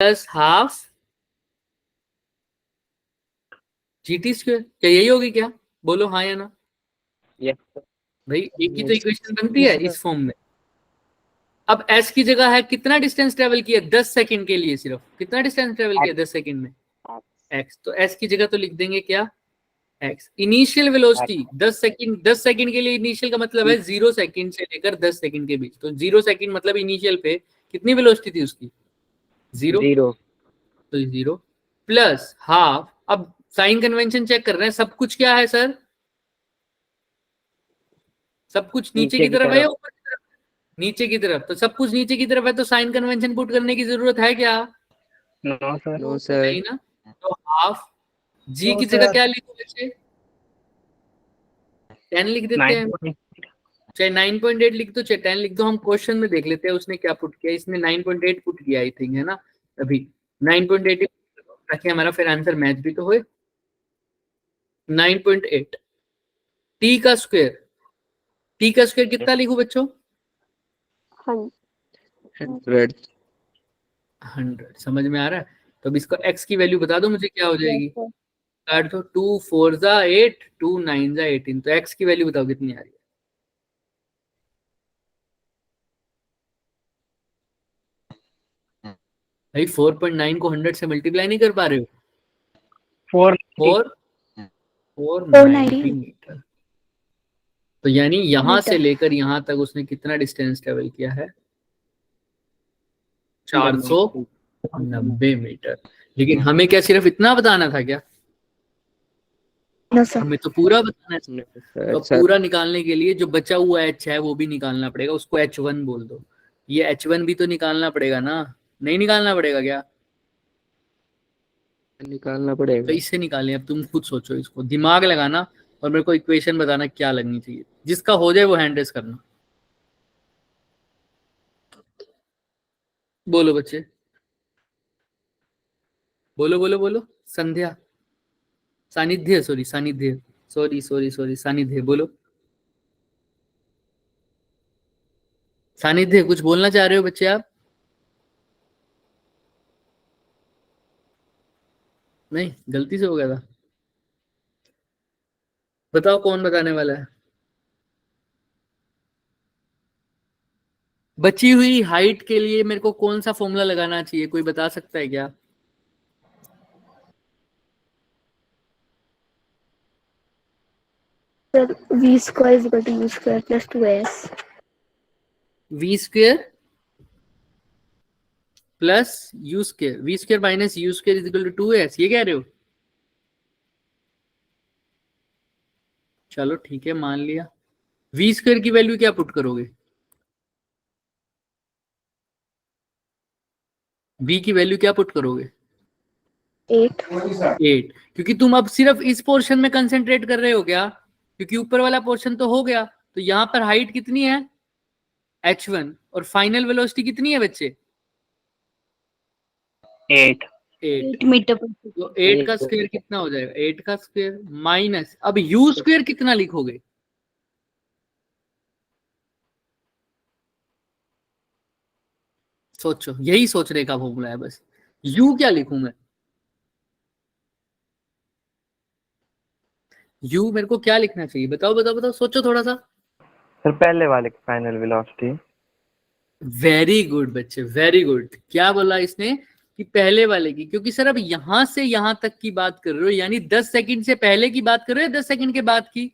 Plus half GT square, क्या यही होगी क्या? बोलो हाँ या ना। भाई एक ही तो इक्वेशन बनती है इस फॉर्म में। अब s की जगह है कितना डिस्टेंस ट्रेवल किया 10 सेकंड के लिए, सिर्फ कितना डिस्टेंस ट्रेवल किया 10 सेकंड में x, तो s की जगह तो लिख देंगे क्या x। Initial velocity 10 second, 10 second के लिए इनिशियल का मतलब है 0 सेकंड से लेकर 10 सेकंड के बीच, तो 0 सेकंड मतलब इनिशियल पे कितनी वेलोसिटी थी उसकी? 0, तो 0 प्लस हाफ। अब साइन कन्वेंशन चेक कर रहे हैं, सब कुछ क्या है सर? सब कुछ नीचे की तरफ है या ऊपर की तरफ? नीचे की तरफ, तो सब कुछ नीचे की तरफ है तो साइन कन्वेंशन पुट करने की जरूरत है क्या? No sir. नहीं ना। तो हाफ जी की जगह क्या लिखो बच्चे? 10 लिख देते हैं, चाहे 9.8 लिख दो चाहे 10 लिख दो। हम क्वेश्चन में देख लेते हैं उसने क्या पुट किया। इसने 9.8 पुट किया आई थिंक, है ना? अभी 9.8 ताकि हमारा फिर आंसर मैच भी तो होए। 9.8 टी का स्क्वायर, टी का स्क्वायर कितना लिखूं बच्चों? 100। 100 समझ में आ रहा है? तो अब इसको x की वैल्यू बता दो मुझे क्या हो जाएगी। काट दो, 2 4 जा 8, 2 9 जा 18, तो x की वैल्यू बताओ कितनी आ रही है? भाई 4.9 को 100 से मल्टीप्लाई नहीं कर पा रहे हो? 490 मीटर। तो यानी यहां से लेकर यहां तक उसने कितना डिस्टेंस ट्रेवल किया है? 490 मीटर। लेकिन हमें क्या सिर्फ इतना बताना था क्या? हमें तो पूरा बताना है। तो अब पूरा निकालने के लिए जो बचा हुआ h है वो भी निकालना पड़ेगा, उसको h1 बोल दो। ये h1 भी तो निकालना पड़ेगा ना, नहीं निकालना पड़ेगा क्या? निकालना तो पड़ेगा। इससे निकालें। अब तुम खुद सोचो, इसको दिमाग लगाना और मेरे को इक्वेशन बताना क्या लगनी चाहिए। जिसका हो जाए वो हैंड रेस करना। बोलो बच्चे, बोलो बोलो बोलो। संध्या, सानिध्य, सॉरी सानिध्य, सॉरी सानिध्य, बोलो। सानिध्य कुछ बोलना चाह रहे हो बच्चे आप? नहीं, गलती से हो गया था। बताओ कौन बताने वाला है? बची हुई हाइट के लिए मेरे को कौन सा फॉर्मूला लगाना चाहिए, कोई बता सकता है क्या? v square is equal to u square plus 2s। V square plus u square, v square minus u square is equal to 2s, ये कह रहे हो? चलो ठीक है, मान लिया। वी स्क्वेयर की वैल्यू क्या पुट करोगे? वी की वैल्यू क्या पुट करोगे? 8। 8, क्योंकि तुम अब सिर्फ इस पोर्शन में कंसेंट्रेट कर रहे हो क्या? क्योंकि ऊपर वाला पोर्शन तो हो गया। तो यहां पर हाइट कितनी है? h1, और फाइनल वेलोसिटी कितनी है बच्चे? 8 मीटर। तो 8 का स्क्वायर कितना हो जाएगा? 8 का स्क्वायर माइनस, अब यू स्क्वायर कितना लिखोगे? सोचो, यही सोचने का फॉर्मूला है बस। यू क्या लिखूं मैं? यू मेरे को क्या लिखना चाहिए? बताओ बताओ बताओ, सोचो थोड़ा सा। सर पहले वाले की फाइनल वेलोसिटी। वेरी गुड बच्चे, वेरी गुड। क्या बोला इसने कि पहले वाले की? क्योंकि सर अब यहां से यहां तक की बात कर रहे हो, यानी 10 सेकंड से पहले की बात कर रहे हो या 10 सेकंड के बाद की?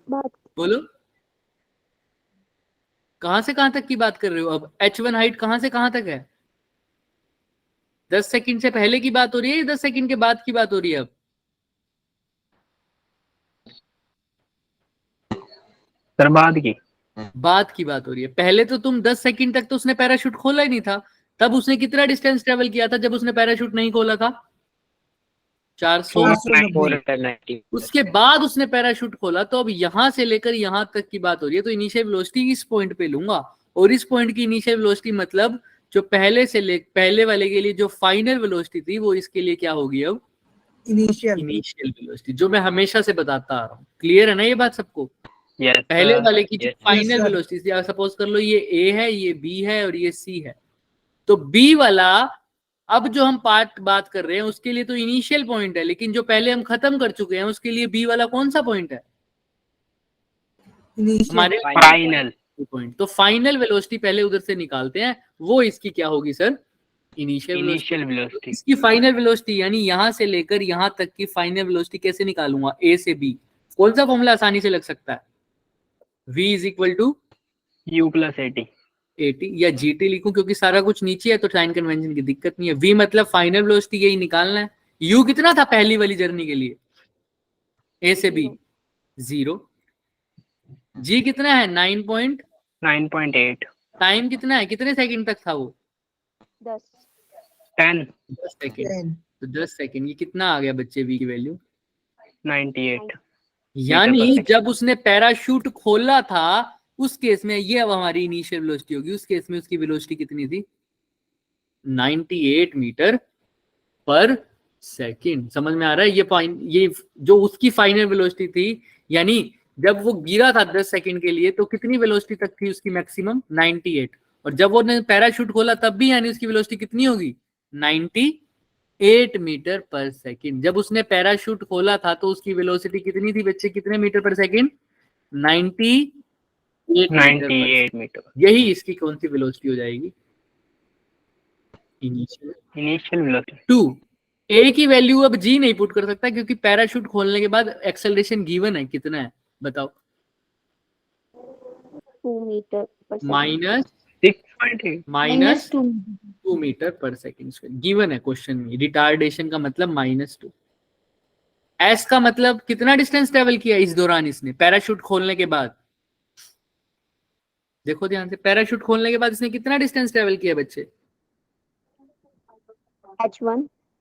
बोलो, कहां से कहां तक की बात कर रहे हो? अब h1 हाइट कहां से कहां तक है? 10 सेकंड से पहले की बात हो रही है या 10 सेकंड के बाद की बात हो रही है? अब सर बाद की। बात की बात हो रही है। पहले तो तुम 10 सेकंड तक तो उसने पैराशूट खोला ही नहीं था। तब उसने कितना डिस्टेंस ट्रेवल किया था जब उसने पैराशूट नहीं खोला था? 490। उसके बाद उसने पैराशूट खोला, तो अब यहां से लेकर यहां तक की बात हो रही है। तो इनिशियल वेलोसिटी इस पॉइंट पे लूंगा, और इस पॉइंट की इनिशियल वेलोसिटी मतलब जो पहले वाले के लिए जो फाइनल वेलोसिटी थी वो इसके लिए क्या होगी? अब इनिशियल वेलोसिटी, जो मैं हमेशा से बताता आ रहा हूँ। क्लियर है ना ये बात सबको? पहले वाले की जो फाइनल वेलोसिटी, सपोज कर लो ये ए है, ये बी है और ये सी है, तो बी वाला अब जो हम पार्ट बात कर रहे हैं उसके लिए तो इनिशियल पॉइंट है, लेकिन जो पहले हम खत्म कर चुके हैं उसके लिए बी वाला कौन सा पॉइंट है? हमारे फाइनल पॉइंट। तो फाइनल वेलोसिटी पहले उधर से निकालते हैं, वो इसकी क्या होगी सर? Initial velocity. इसकी फाइनल वेलोसिटी यानी यहां से लेकर यहां तक की फाइनल वेलोसिटी कैसे निकालूंगा? ए से बी। कौन सा फॉर्मूला आसानी से लग सकता है? v is equal to u plus AT या GT लिखूं क्योंकि सारा कुछ नीचे है तो साइन कन्वेंशन की दिक्कत नहीं है। v मतलब फाइनल वेलोसिटी, यही निकालना है। u कितना था पहली वाली जर्नी के लिए? a से b 0। g कितना है? 9.8 टाइम कितना है? कितने सेकंड तक था वो? 10 10 सेकंड। तो 10 सेकंड, ये कितना आ गया बच्चे v की वैल्यू? 98। यानी जब उसने पैराशूट खोला था उस केस में, ये अब हमारी इनिशियल वेलोसिटी होगी, उस केस में उसकी वेलोसिटी कितनी थी? 98 मीटर पर सेकंड। समझ में आ रहा है? ये जो उसकी फाइनल वेलोसिटी थी, यानी जब वो गिरा था 10 सेकंड के लिए तो कितनी वेलोसिटी तक थी उसकी मैक्सिमम? 98। और जब वो ने पैराशूट खोला तब भी यानी उसकी वेलोसिटी कितनी होगी? 98 मीटर पर सेकंड। जब उसने पैराशूट खोला था तो उसकी वेलोसिटी कितनी थी बच्चे? कितने मीटर पर सेकंड? 98 मीटर। यही इसकी कौन सी वेलोसिटी हो जाएगी? Initial velocity. 2। ए की वैल्यू अब जी नहीं पुट कर सकता क्योंकि पैराशूट खोलने के बाद एक्सेलरेशन गिवन है, कितना है बताओ? 2 मीटर पर सेकंड। माइनस 2 मीटर पर सेकंड स्क्वायर गिवन है क्वेश्चन में। रिटार्डेशन का मतलब -2। एस का मतलब कितना डिस्टेंस ट्रेवल किया इस दौरान इसने पैराशूट खोलने के बाद? देखो ध्यान से, पैराशूट खोलने के बाद इसने कितना डिस्टेंस ट्रेवल किया बच्चे?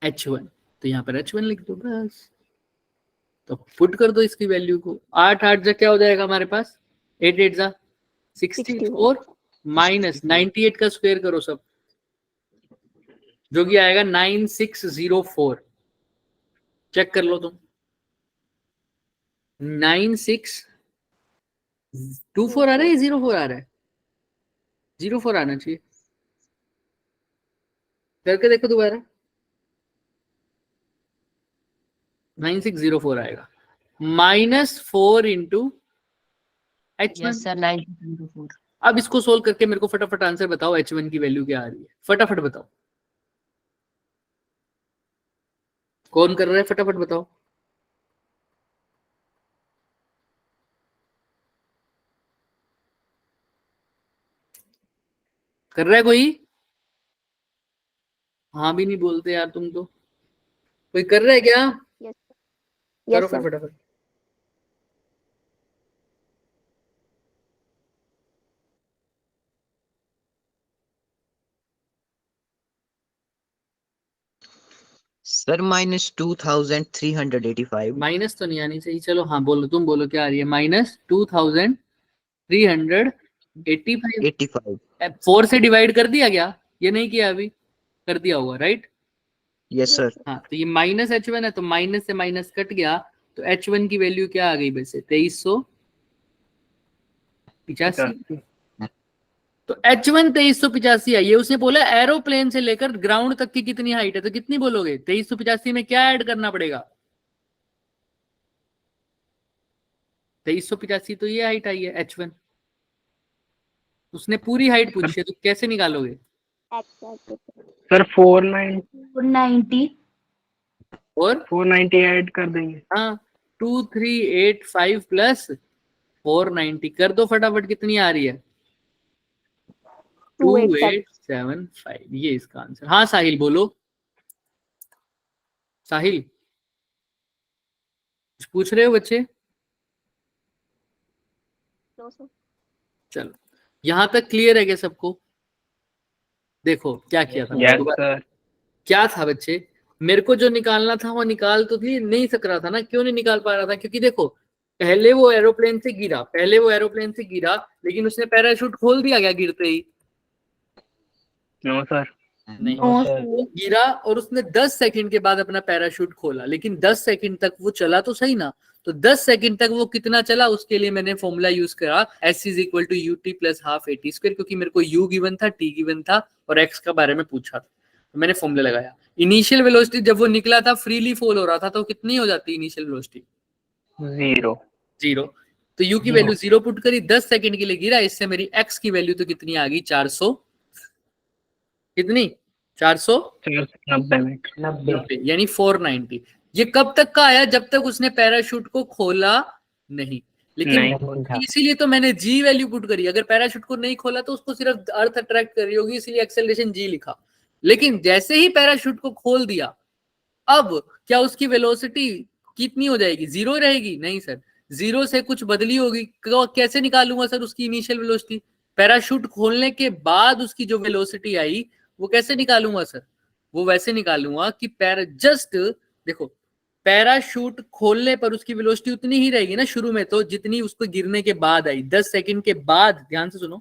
h1। तो यहाँ पर h1 लिख दो बस। तो पुट कर दो इसकी वैल्यू को। 8 8 जा क्या हो जाएगा हमारे पास? 8 8 जा 64 माइनस 98 का स्क्वायर करो सब, जो कि आएगा 9604। चेक कर लो तुम। 9624 आ रहा है या 04 आ रहा है? 04 आना चाहिए। करके देखो दोबारा। 9604 आएगा। -4 इंटू h1। Yes sir 904। अब इसको सोल्व करके मेरे को फटाफट आंसर बताओ h1 की वैल्यू क्या आ रही है? फटाफट बताओ। कौन कर रहा है? फटाफट बताओ। कर रहा है कोई? हाँ भी नहीं बोलते यार तुम तो। कोई कर रहा है क्या? करो फिर फटाफट। सर -2385। माइनस तो नहीं आनी चाहिए। चलो हाँ बोलो, तुम बोलो क्या आ रही है? -2385। 4 से डिवाइड कर दिया क्या? ये नहीं किया अभी? कर दिया होगा राइट? Yes sir. हाँ तो ये -h1 है तो माइनस से माइनस कट गया, तो h1 की वैल्यू क्या आ गई वैसे? 2385। तो h1 2385 है। ये उसने बोला एरोप्लेन से लेकर ग्राउंड तक की कितनी हाइट है, तो कितनी बोलोगे? 2385 में क्या ऐड करना पड़ेगा? 2385 तो ये हाइट आई है h1। उसने पूरी हाइट पूछी है तो कैसे निकालोगे? सर 490 और 490 ऐड कर देंगे। हाँ 2385 प्लस 490 कर दो फटाफट। कितनी आ रही है? 2875। ये इसका आंसर। हाँ साहिल बोलो। साहिल कुछ पूछ रहे हो बच्चे? चलो यहां तक क्लियर है क्या सबको? देखो क्या किया था। Yes sir. क्या था बच्चे? मेरे को जो निकालना था वो निकाल तो नहीं सक रहा था ना। क्यों नहीं निकाल पा रहा था? क्योंकि देखो पहले वो एरोप्लेन से गिरा लेकिन उसने पैराशूट खोल दिया क्या गिरते ही? No sir. नहीं, No, वो गिरा और उसने 10 सेकंड के बाद अपना पैराशूट खोला, लेकिन 10 सेकंड तक वो चला तो सही ना। तो 10 सेकंड तक वो कितना चला, उसके लिए मैंने फॉर्मूला यूज करा S is equal to UT plus half AT square, क्योंकि मेरे को U गिवन था, T गिवन था और X का बारे में पूछा था, तो मैंने फॉर्मूला लगाया। इनिशियल वेलोसिटी जब वो निकला था, फ्रीली फॉल हो रहा था, तो कितनी हो जाती इनिशियल वेलोसिटी? 0. 0। तो U की वैल्यू 0 पुट करी, 10 सेकंड के लिए गिरा, इससे मेरी X की वैल्यू तो कितनी आ गई? 400, कितनी? 490 मीटर. 90, यानी 490। ये कब तक का आया? जब तक उसने पैराशूट को खोला नहीं। लेकिन नहीं. इसीलिए तो मैंने G वैल्यू पुट करी। अगर पैराशूट को नहीं खोला तो उसको सिर्फ अर्थ अट्रैक्ट कर रही होगी, इसलिए एक्सेलरेशन G लिखा। लेकिन जैसे ही पैराशूट को खोल दिया, अब क्या उसकी वेलोसिटी कितनी हो जाएगी? 0 रहेगी? नहीं सर, 0 से कुछ बदली होगी। कैसे निकालूंगा सर उसकी इनिशियल वेलोसिटी? पैराशूट खोलने के बाद उसकी जो वेलोसिटी आई, वो कैसे निकालूंगा सर? वो वैसे निकालूंगा कि जस्ट देखो, पैराशूट खोलने पर उसकी वेलोसिटी उतनी ही रहेगी ना शुरू में, तो जितनी उसको गिरने के बाद आई। 10 सेकंड के बाद, ध्यान से सुनो,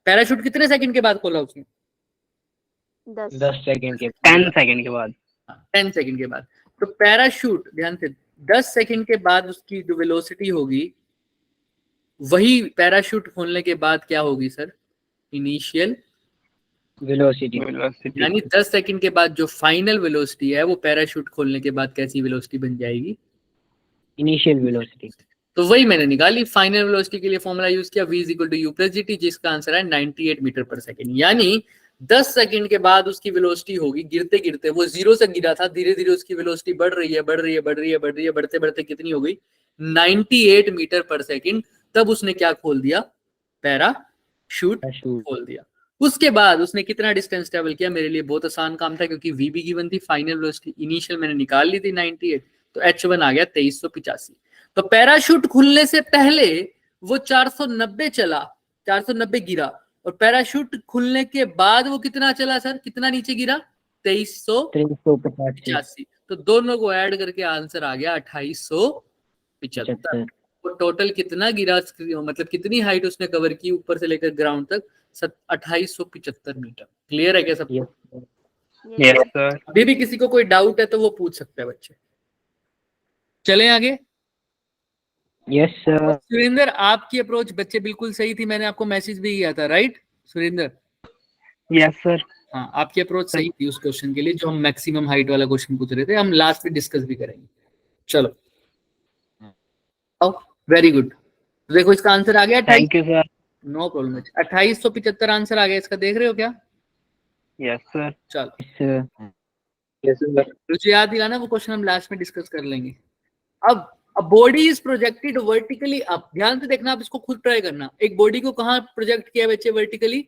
पैराशूट कितने सेकंड के बाद खोला उसने? 10 सेकंड के 10 सेकंड के बाद. 10 सेकंड के बाद। तो पैराशूट, ध्यान से, 10 सेकंड के बाद उसकी जो वेलोसिटी होगी, वही पैराशूट खोलने के बाद क्या होगी सर? Initial velocity. यानी 10 सेकंड के बाद जो फाइनल वेलोसिटी है, वो पैराशूट खोलने के बाद कैसी वेलोसिटी बन जाएगी? Initial velocity. तो वही मैंने निकाली। फाइनल वेलोसिटी के लिए फॉर्मूला यूज किया v equal to u plus gt, जिसका आंसर है 98 मीटर पर सेकंड। यानी 10 सेकंड के बाद उसकी वेलोसिटी होगी, गिरते गिरते, वो 0 से गिरा था, धीरे धीरे उसकी वेलोसिटी बढ़ रही है, बढ़ रही है, बढ़ रही है, बढ़ रही है, बढ़ते बढ़ते कितनी हो गई? 98 मीटर पर सेकंड। तब उसने क्या खोल दिया? पैराशूट खोल दिया। उसके बाद उसने कितना डिस्टेंस ट्रेवल किया? मेरे लिए बहुत आसान काम था, क्योंकि v भी गिवन थी, फाइनल वेलोसिटी इनिशियल मैंने निकाल ली थी 98, तो h1 आ गया 2385। तो पैराशूट खुलने से पहले वो 490 चला, 490 गिरा, और पैराशूट खुलने के बाद वो कितना चला सर? कितना नीचे गिरा? 2385। तो दोनों को ऐड करके आंसर आ गया 2875। तो टोटल कितना गिरा, मतलब कितनी हाइट उसने कवर की ऊपर से लेकर ग्राउंड तक? 2875 मीटर। क्लियर है क्या सबको? Yes sir. अभी भी किसी को कोई डाउट है तो वो पूछ सकते हैं बच्चे। चलें आगे। Yes sir. सुरेंद्र, आपकी अप्रोच बच्चे बिल्कुल सही थी, मैंने आपको मैसेज भी किया था, राइट सुरेंद्र? Yes sir. हाँ, आपकी अप्रोच सही थी उस क्वेश्चन के लिए, जो हम मैक्सिमम हाइट वाला क्वेश्चन पूछ रहे थे। हम लास्ट में डिस्कस भी करेंगे। चलो, वेरी गुड। देखो इसका आंसर आ गया। Thank you sir. No problem. 2875 answer आ गया इसका, देख रहे हो क्या? Yes sir. चलो, तुझे याद दिलाना, वो क्वेश्चन हम लास्ट में डिस्कस कर लेंगे। अब body is projected vertically up. ध्यान से देखना, आप इसको खुद ट्राई करना। एक बॉडी को कहाँ प्रोजेक्ट किया बच्चे? Vertically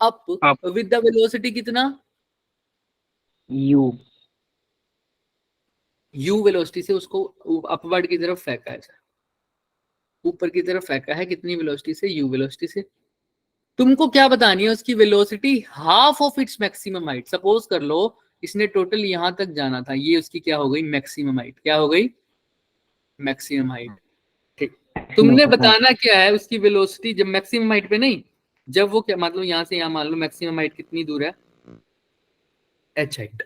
up, with the velocity कितना? u वेलोसिटी से उसको अपवर्ड की तरफ फेंका है, ऊपर की तरफ फेंका है। कितनी वेलोसिटी से? u वेलोसिटी से। तुमको क्या बतानी है? उसकी velocity half of its maximum height. Suppose कर लो इसने टोटल यहां तक जाना था, ये उसकी क्या हो गई? Maximum height. क्या हो गई? Maximum height. ठीक, तुमने बताना क्या है उसकी वेलोसिटी जब मैक्सिमम हाइट पे नहीं, जब वो क्या, मतलब यहां से यहां मान लो मैक्सिमम हाइट कितनी दूर है? h height.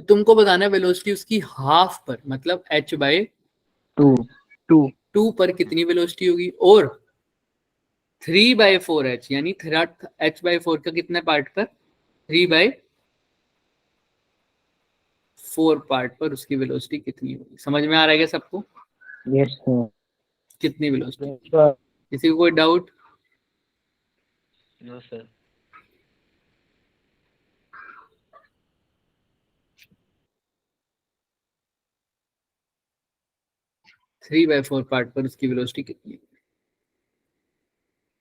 तुमको बताना है वेलोसिटी उसकी हाफ पर, मतलब h/2 पर कितनी वेलोसिटी होगी। और 3/4h, यानी h/4 का कितना पार्ट पर? 3/4 पार्ट पर उसकी वेलोसिटी कितनी होगी? समझ में आ रहा है क्या सबको? Yes sir. कितनी वेलोसिटी? किसी को कोई डाउट? No sir. 3/4 पार्ट पर उसकी वेलोसिटी कितनी?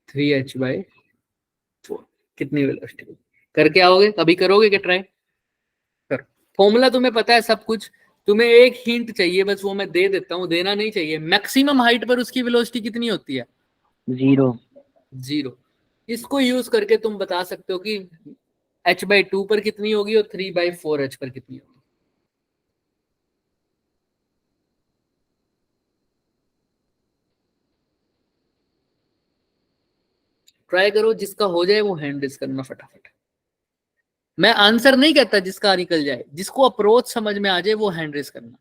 3h/4 कितनी वेलोसिटी? करके आओगे? कभी करोगे क्या ट्राई? कर। फॉर्मूला तुम्हें पता है सब कुछ, तुम्हें एक हिंट चाहिए बस, वो मैं दे देता हूँ, देना नहीं चाहिए। मैक्सिमम हाइट पर उसकी वेलोसिटी कितनी होती है? 0। इसको यूज करके तुम बता सकते हो कि h/2 पर कितनी होगी और 3/4h पर कितनी होगी। ट्राई करो, जिसका हो जाए वो हैंड रेज करना फटाफट। मैं आंसर नहीं कहता जिसका निकल जाए, जिसको अप्रोच समझ में आ जाए वो हैंड रेस करना।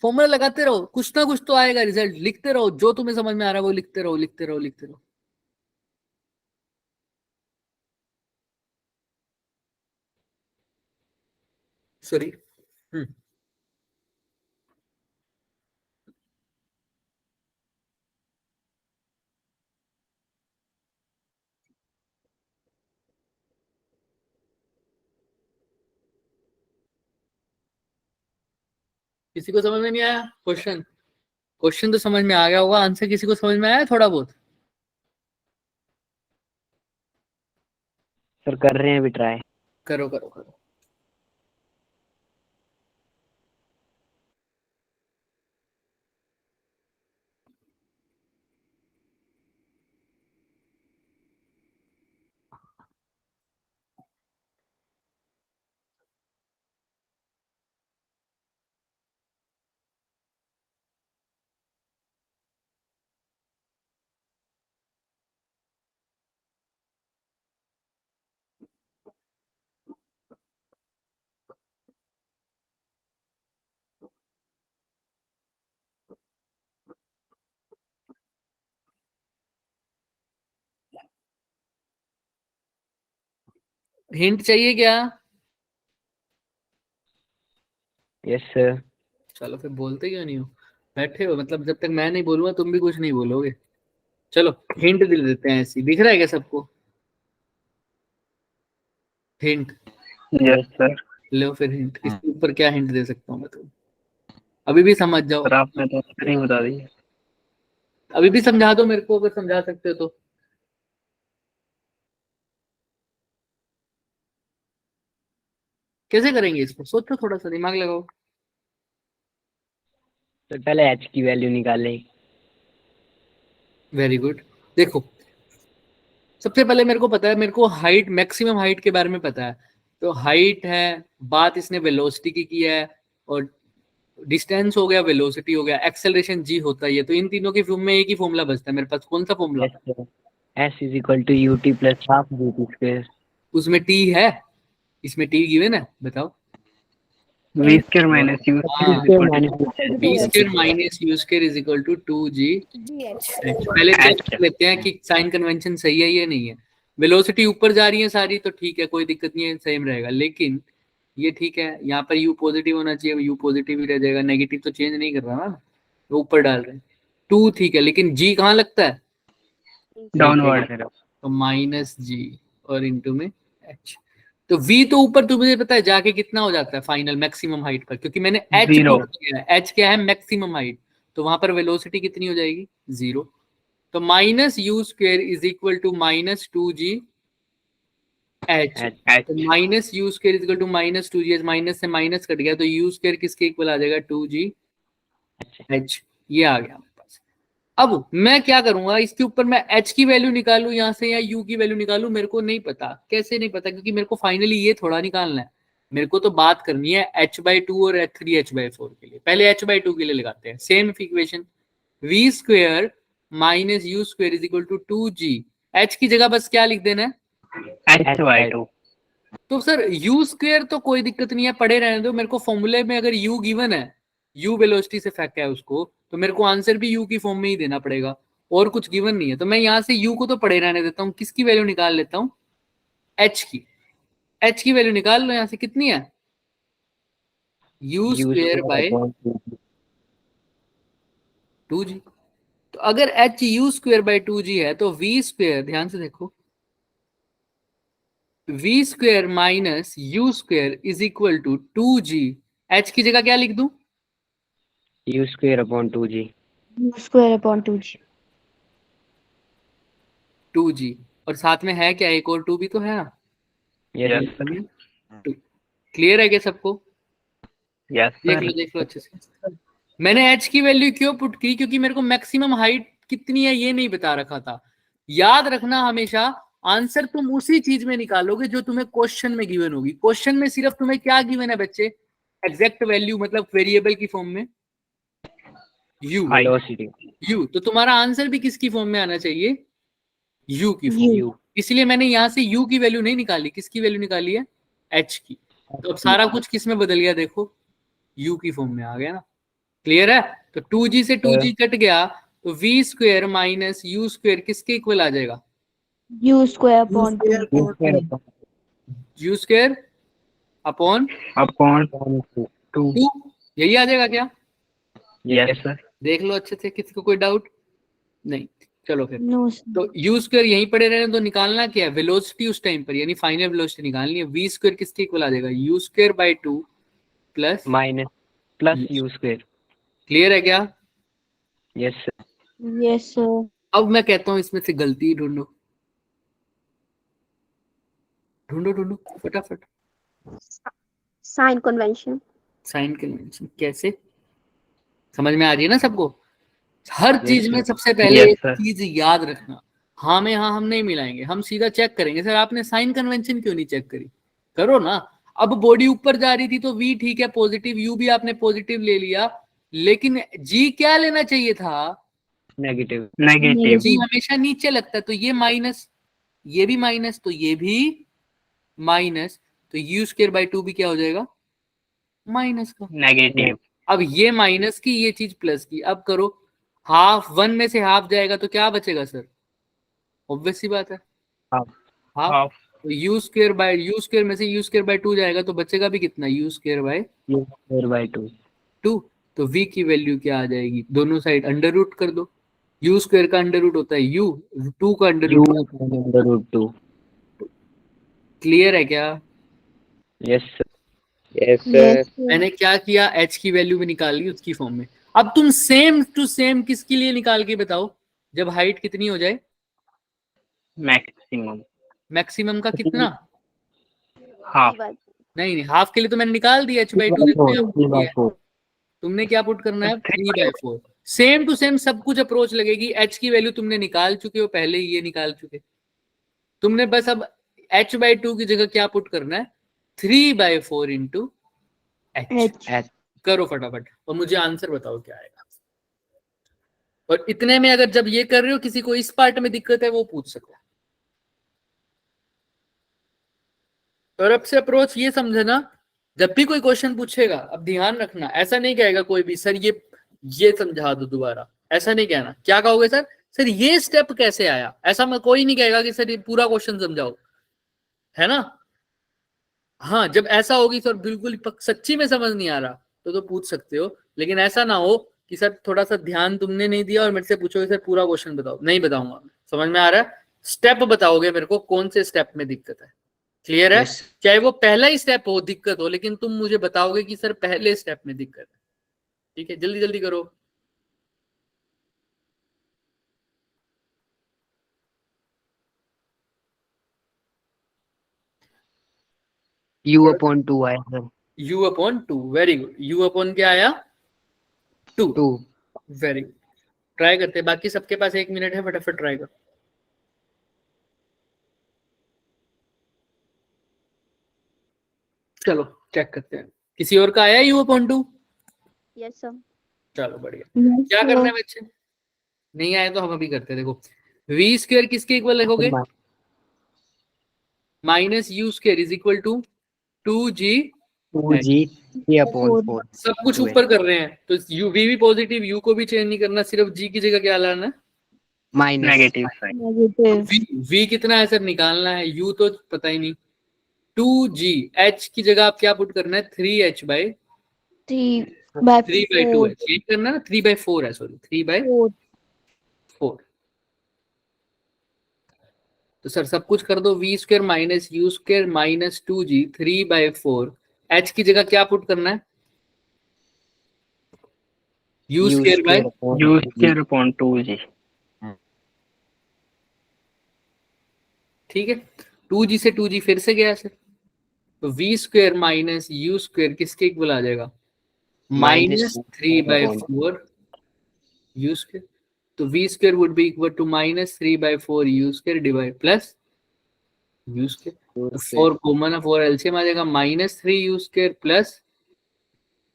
फॉर्मूला लगाते रहो, कुछ ना कुछ तो आएगा रिजल्ट। लिखते रहो, जो तुम्हें समझ में आ रहा है वो लिखते रहो, लिखते रहो, लिखते रहो। सॉरी। किसी को समझ में नहीं आया क्वेश्चन? क्वेश्चन तो समझ में आ गया होगा, आंसर किसी को समझ में आया थोड़ा बहुत? सर कर रहे हैं अभी ट्राई। करो करो करो। हिंट चाहिए क्या? Yes sir. चलो फिर बोलते क्यों नहीं हो? बैठे हो मतलब, जब तक मैं नहीं बोलूंगा तुम भी कुछ नहीं बोलोगे। चलो हिंट दे देते हैं, ऐसी दिख रहा है क्या सबको? हिंट। Yes sir. लो फिर हिंट, इसके ऊपर क्या हिंट दे सकता हूँ मैं तुम्हें? अभी भी समझ जाओ। सर आपने तो नहीं बता दी। अभी भी समझा दो मेरे को, अगर समझा सकते हो तो। कैसे करेंगे इसको? सोचो, थोड़ा सा दिमाग लगाओ। तो पहले एच की वैल्यू निकालें। Very good. देखो, सबसे पहले मेरे को पता है, मेरे को हाइट, मैक्सिमम हाइट के बारे में पता है। तो हाइट है, बात इसने वेलोसिटी की है, और डिस्टेंस हो गया, वेलोसिटी हो गया, एक्सेलरेशन जी होता है। तो इन तीनों की फॉर्म में एक ही फॉर्मूला बचता है मेरे पास। कौन सा formula? Yes sir. S is equal to u t plus half u t square. उसमें टी है, इसमें टी गिवन है, बताओ। V square minus u b square minus u square is equal to 2g h. पहले check कर लेते हैं कि साइन कन्वेंशन सही है या नहीं है। वेलोसिटी ऊपर जा रही है सारी, तो ठीक है, कोई दिक्कत नहीं है, सेम रहेगा। लेकिन ये ठीक है, यहाँ पर यू पॉजिटिव होना चाहिए, यू पॉजिटिव ही रह जाएगा, नेगेटिव तो चेंज नहीं कर रहा ना, तो ऊपर डाल रहे हैं। 2 ठीक है, लेकिन जी कहाँ लगता है? डाउनवर्ड। तो माइनस जी और इंटू में एच। तो v तो ऊपर तुम्हें पता है जाके कितना हो जाता है फाइनल मैक्सिमम हाइट पर, क्योंकि मैंने h Zero. पुट किया है। h क्या है? Maximum height. तो वहां पर वेलोसिटी कितनी हो जाएगी? 0। तो minus u square is equal to minus 2g h. तो minus u square is equal to minus 2g h, minus से माइनस कट गया, तो यू स्क्वेयर किसके इक्वल आ जाएगा? 2g H. ये आ गया मेरे पास। अब मैं क्या करूंगा, इसके ऊपर मैं h की वैल्यू निकालूं यहाँ से, या u की वैल्यू निकालूं, मेरे को नहीं पता। कैसे नहीं पता? क्योंकि मेरे को फाइनली ये थोड़ा निकालना है, मेरे को तो बात करनी है h/2 और 3h/4 के लिए। पहले h/2 के लिए लगाते हैं same equation. v square minus u square is equal to 2g। h की जगह बस क्या लिख देना है? h/2। तो सर u स्क्वेयर तो कोई दिक्कत नहीं है, पढ़े रहने दो। मेरे को फॉर्मूले में अगर u गिवन है, u वेलोसिटी से फेंका है उसको, तो मेरे को आंसर भी u की फॉर्म में ही देना पड़ेगा, और कुछ गिवन नहीं है। तो मैं यहाँ से u को तो पढ़े रहने देता हूँ, किसकी वैल्यू निकाल लेता हूँ? h की। h की वैल्यू निकाल लो यहाँ से, कितनी है? u square by 2g। तो अगर h u square by 2g है, तो v स्क्वेयर, ध्यान से देखो, v square minus u square is equal to 2g। h की जगह क्या लिख दूं? U square upon 2g। Square upon 2g। 2g, और साथ में है क्या? एक और 2 भी तो है ना। यस क्लियर है क्या सबको? यस देख लो अच्छे से। मैंने h की वैल्यू क्यों पुट की? क्योंकि मेरे को मैक्सिमम हाइट कितनी है ये नहीं बता रखा था। याद रखना हमेशा आंसर तुम उसी चीज में निकालोगे जो तुम्हें क्वेश्चन में गिवन होगी। क्वेश्चन में सिर्फ तुम्हें क्या गिवन है बच्चे? एग्जैक्ट वैल्यू, मतलब वेरिएबल की फॉर्म में u, वेलोसिटी u। तो तुम्हारा आंसर भी किसकी फॉर्म में आना चाहिए? u की फॉर्म। यू इसलिए मैंने यहाँ से u की वैल्यू नहीं निकाली, किसकी वैल्यू निकाली है? h की। तो अब सारा कुछ किस में बदल गया? देखो u की फॉर्म में आ गया ना। क्लियर है? तो 2g से 2g कट गया तो v square minus u square किसके इक्वल आ जाएगा? U square upon 2. u square upon upon 2 2, यही आ जाएगा क्या? Yes sir. देख लो अच्छे से, किसी को कोई डाउट नहीं? चलो फिर, No, sir. तो u स्क्वायर यहीं पड़े रहने, तो निकालना क्या है? वेलोसिटी उस टाइम पर, यानी फाइनल वेलोसिटी निकालनी है। v स्क्वायर किसके इक्वल आ जाएगा? u square by 2 plus minus plus you square. Clear है क्या? Yes sir. Yes, sir. अब मैं कहता हूं इसमें से गलती ढूंढो, ढूंढो ढूंढो फटाफट। Sign convention. साइन कन्वेंशन कैसे? समझ में आ रही है ना सबको? हर चीज में सबसे पहले Yes, एक sir. चीज याद रखना, हाँ में हाँ हम नहीं मिलाएंगे, हम सीधा चेक करेंगे। सर आपने साइन कन्वेंशन क्यों नहीं चेक करी? करो ना। अब बॉडी ऊपर जा रही थी तो v ठीक है पॉजिटिव, u भी आपने पॉजिटिव ले लिया, लेकिन g क्या लेना चाहिए था? नेगेटिव g हमेशा नीचे लगता है, तो ये माइनस, ये भी माइनस, तो ये भी माइनस, तो u स्क्वायर बाय 2 भी क्या हो जाएगा? माइनस का। नेगेटिव। अब ये माइनस की, ये चीज प्लस की। अब करो, हाफ, 1 में से हाफ जाएगा तो क्या बचेगा सर? ऑब्वियस सी बात है हाफ। हाफ। तो यू स्क्वायर में से यू स्क्वायर बाय 2 जाएगा तो बचेगा भी कितना? You square by you square by 2। 2। तो v की वैल्यू क्या आ जाएगी? दोनों साइड अंडर रूट कर दो। यू स्क्वायर का अंडर रूट होता है u, 2 का under u root. Under root 2। Clear है क्या? Yes sir. Yes, sir. मैंने क्या किया? h की वैल्यू भी निकाल ली उसकी फॉर्म में। अब तुम सेम टू सेम किसके लिए निकाल के बताओ, जब हाइट कितनी हो जाए? मैक्सिमम। मैक्सिमम का कितना? हाफ। नहीं नहीं, हाफ के लिए तो मैंने निकाल दिया h बाई 2। तुमने क्या पुट करना है? 3/4। सेम टू सेम सब कुछ अप्रोच लगेगी। h की वैल्यू तुमने निकाल चुके हो पहले ही, ये निकाल चुके तुमने, बस अब h बाई 2 की जगह क्या पुट करना है? 3/4 इंटू h। करो फटाफट और मुझे आंसर बताओ क्या आएगा। और इतने में अगर जब ये कर रहे हो किसी को इस पार्ट में दिक्कत है वो पूछ सकता है। और अब से अप्रोच ये समझना, जब भी कोई क्वेश्चन पूछेगा, अब ध्यान रखना, ऐसा नहीं कहेगा कोई भी सर ये समझा दो दोबारा, ऐसा नहीं कहना। क्या कहोगे? सर ये स्टेप कैसे आया? ऐसा मैं कोई नहीं कहेगा कि सर ये पूरा क्वेश्चन समझाओ, है ना? हाँ, जब ऐसा होगी सर बिल्कुल सच्ची में समझ नहीं आ रहा तो पूछ सकते हो, लेकिन ऐसा ना हो कि सर थोड़ा सा ध्यान तुमने नहीं दिया और मेरे से पूछोगे सर पूरा क्वेश्चन बताओ। नहीं बताऊंगा। समझ में आ रहा है? स्टेप बताओगे मेरे को, कौन से स्टेप में दिक्कत है। क्लियर है? Yes. चाहे वो पहला ही स्टेप हो दिक्कत हो, लेकिन तुम मुझे बताओगे कि सर पहले स्टेप में दिक्कत है। ठीक है, जल्दी जल्दी करो। u/2 आया sir. u/2, very good. u/ क्या आया? 2। Very good. ट्राई करते हैं, बाकी सबके पास 1 मिनट है, फटाफट ट्राई करो। चलो चेक करते हैं, किसी और का आया u/2? Yes, sir. चलो बढ़िया। Yes, क्या sir. करना है बच्चे? नहीं आए तो हम अभी करते हैं। देखो, v स्क्वायर किसके इक्वल लिखोगे? Minus u square is equal to 2g। 2g 3/4। सब कुछ ऊपर कर रहे हैं तो u v भी पॉजिटिव, u को भी चेंज नहीं करना, सिर्फ g की जगह क्या लाना है? Minus negative. Negative. v कितना है सर निकालना है, u तो पता ही नहीं। 2g, h की जगह आप क्या पुट करना है? 3h बाई 3/2 है, चेंज करना ना, 3/4 है, सॉरी 3/4। तो सर सब कुछ कर दो, v square minus u square minus 2g 3/4। h की जगह क्या पुट करना है? u square by you square upon 2g। ठीक है, 2g से 2g फिर से गया सर, तो v square minus u square किसके इक्वल आ जाएगा? -3/4 u स्क्वायर। तो v square would be equal to -3/4 u square divide plus u square, 4 common है, 4 एलसीएम आ जाएगा, -3 u square plus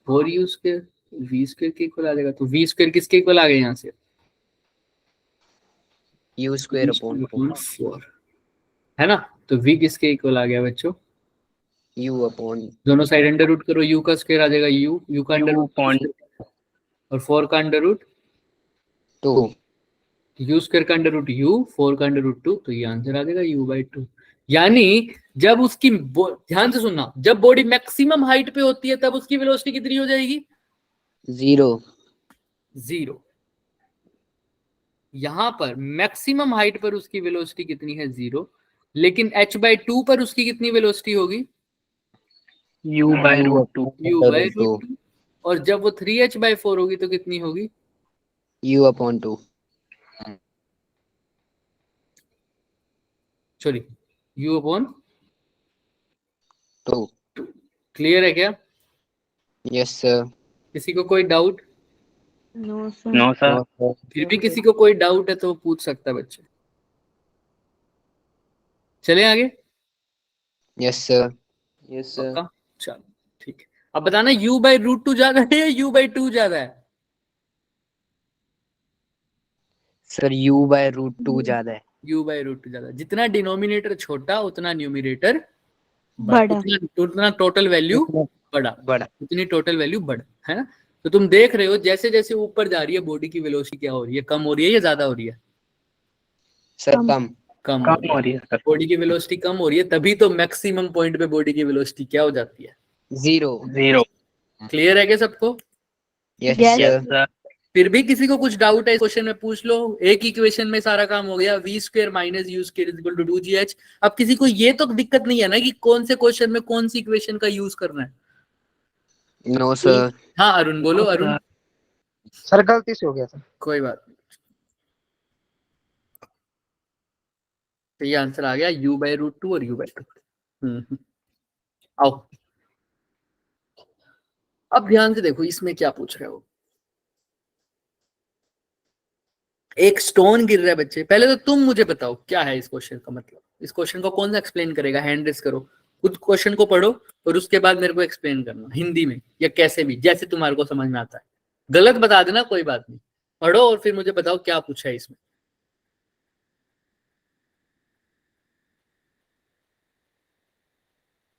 4 u square, v square के इक्वल आ जाएगा। तो v स्क्वायर किसके इक्वल आ गया यहाँ से? U square upon 4 है ना। तो v किसके इक्वल आ गया बच्चों? U upon दोनों साइड अंडर रूट करो, u का स्क्वायर आ जाएगा u का अंडर रूट और 4 का अंडर रूट 2। u स्क्वायर का अंडर रूट u, 4 का अंडर रूट 2, तो ये आंसर आ जाएगा u/2। यानी जब उसकी ध्यान से सुनना, जब बॉडी मैक्सिमम हाइट पे होती है तब उसकी वेलोसिटी कितनी हो जाएगी? 0। यहां पर मैक्सिमम हाइट पर उसकी वेलोसिटी कितनी है? 0। लेकिन h/2 पर उसकी कितनी वेलोसिटी होगी? U/2। u/2। और जब वो 3h/4 होगी तो कितनी होगी? U/2। Sorry, u/2। तो क्लियर है क्या? Yes sir. किसी को कोई doubt? No sir. No sir. फिर भी किसी को कोई डाउट है तो वो पूछ सकता है बच्चे। चले आगे? Yes sir. Yes sir. पक्का? चलो ठीक है। अब बताना u/√2 ज्यादा है या u/2 ज्यादा है? सर U/√2 ज्यादा है। u/√2 ज्यादा। जितना डिनोमिनेटर छोटा उतना न्यूमरेटर बड़ा। उतना टोटल वैल्यू बड़ा, बड़ा। उतनी टोटल वैल्यू बड़ा, है ना। तो तुम देख रहे हो जैसे जैसे ऊपर जा रही है बॉडी की वेलोसिटी क्या हो रही है? कम हो रही है या ज्यादा हो रही है? सर कम कम हो रही है सर। बॉडी की वेलोसिटी कम हो रही है, तभी तो मैक्सिमम पॉइंट पे बॉडी की वेलोसिटी क्या हो जाती है? 0। क्लियर है क्या सबको? Yes Yes. सर। फिर भी किसी को कुछ डाउट है इस क्वेश्चन में पूछ लो। एक इक्वेशन में सारा काम हो गया, v square minus u square is equal to 2gh। अब किसी को ये तो दिक्कत नहीं है ना कि कौन से क्वेश्चन में कौन सी इक्वेशन का यूज करना है? No sir. हाँ अरुण बोलो। अरुण सर गलती से हो गया सर। कोई बात नहीं, तो ये आंसर आ गया u/√2 और u/2। आओ अब ध्यान से देखो इसमें क्या पूछ रहे हो। एक स्टोन गिर रहा है बच्चे। पहले तो तुम मुझे बताओ क्या है इस क्वेश्चन का मतलब। इस क्वेश्चन को कौन सा एक्सप्लेन करेगा? हैंड रेस करो, खुद क्वेश्चन को पढ़ो और उसके बाद मेरे को एक्सप्लेन करना हिंदी में या कैसे भी, जैसे तुम्हारे को समझ में आता है। गलत बता देना, कोई बात नहीं। पढ़ो और फिर मुझे बताओ क्या पूछा है इसमें।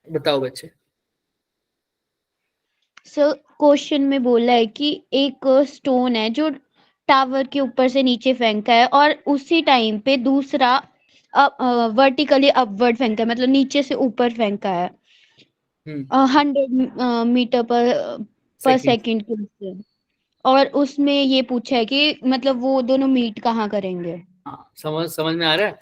बताओ बच्चे। सर क्वेश्चन में बोला है कि एक स्टोन है जो टावर के ऊपर से नीचे फेंका है और उसी टाइम पे दूसरा वर्टिकली अपवर्ड फेंका है, मतलब नीचे से ऊपर फेंका है 100 मीटर पर सेकंड के उससे। और उसमें ये पूछा है कि मतलब वो दोनों मीट कहाँ करेंगे। हाँ, समझ में आ रहा है।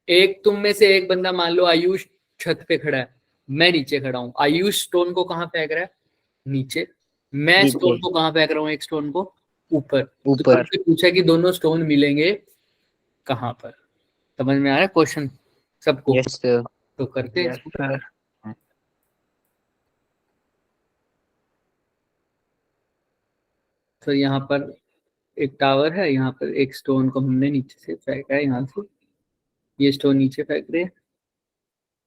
एक तुम में से एक बंदा, मान लो आयुष छत पे खड़ा है, मैं नीचे खड़ा हूँ। आयुष स्टोन को कहाँ फेंक रहा है? नीचे। मैं स्टोन को कहाँ फेंक रहा हूँ? एक स्टोन को ऊपर। तो तुमसे पूछा कि दोनों स्टोन मिलेंगे कहाँ पर। समझ में आ रहा है क्वेश्चन सबको? Yes sir. तो करते हैं सर। तो यहाँ पर एक टावर है, यहाँ पर एक स्टोन को हमने नीचे से फेंका है। यहाँ से ये स्टोन नीचे फेंक रहे हैं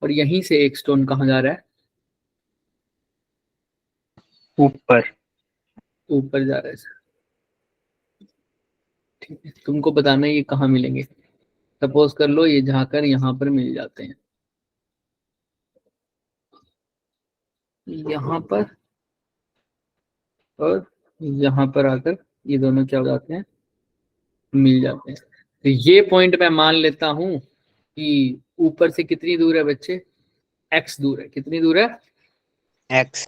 और यहीं से एक स्टोन कहाँ जा रहा है? ऊपर जा रहा है सर। ठीक है, तुमको बताना है ये कहाँ मिलेंगे। सपोज कर लो ये जाकर यहाँ पर मिल जाते हैं, यहाँ पर और यहाँ पर आकर ये दोनों क्या हो जाते हैं? मिल जाते हैं। तो ये पॉइंट मैं मान लेता हूं कि ऊपर से कितनी दूर है बच्चे? x दूर है। कितनी दूर है? x।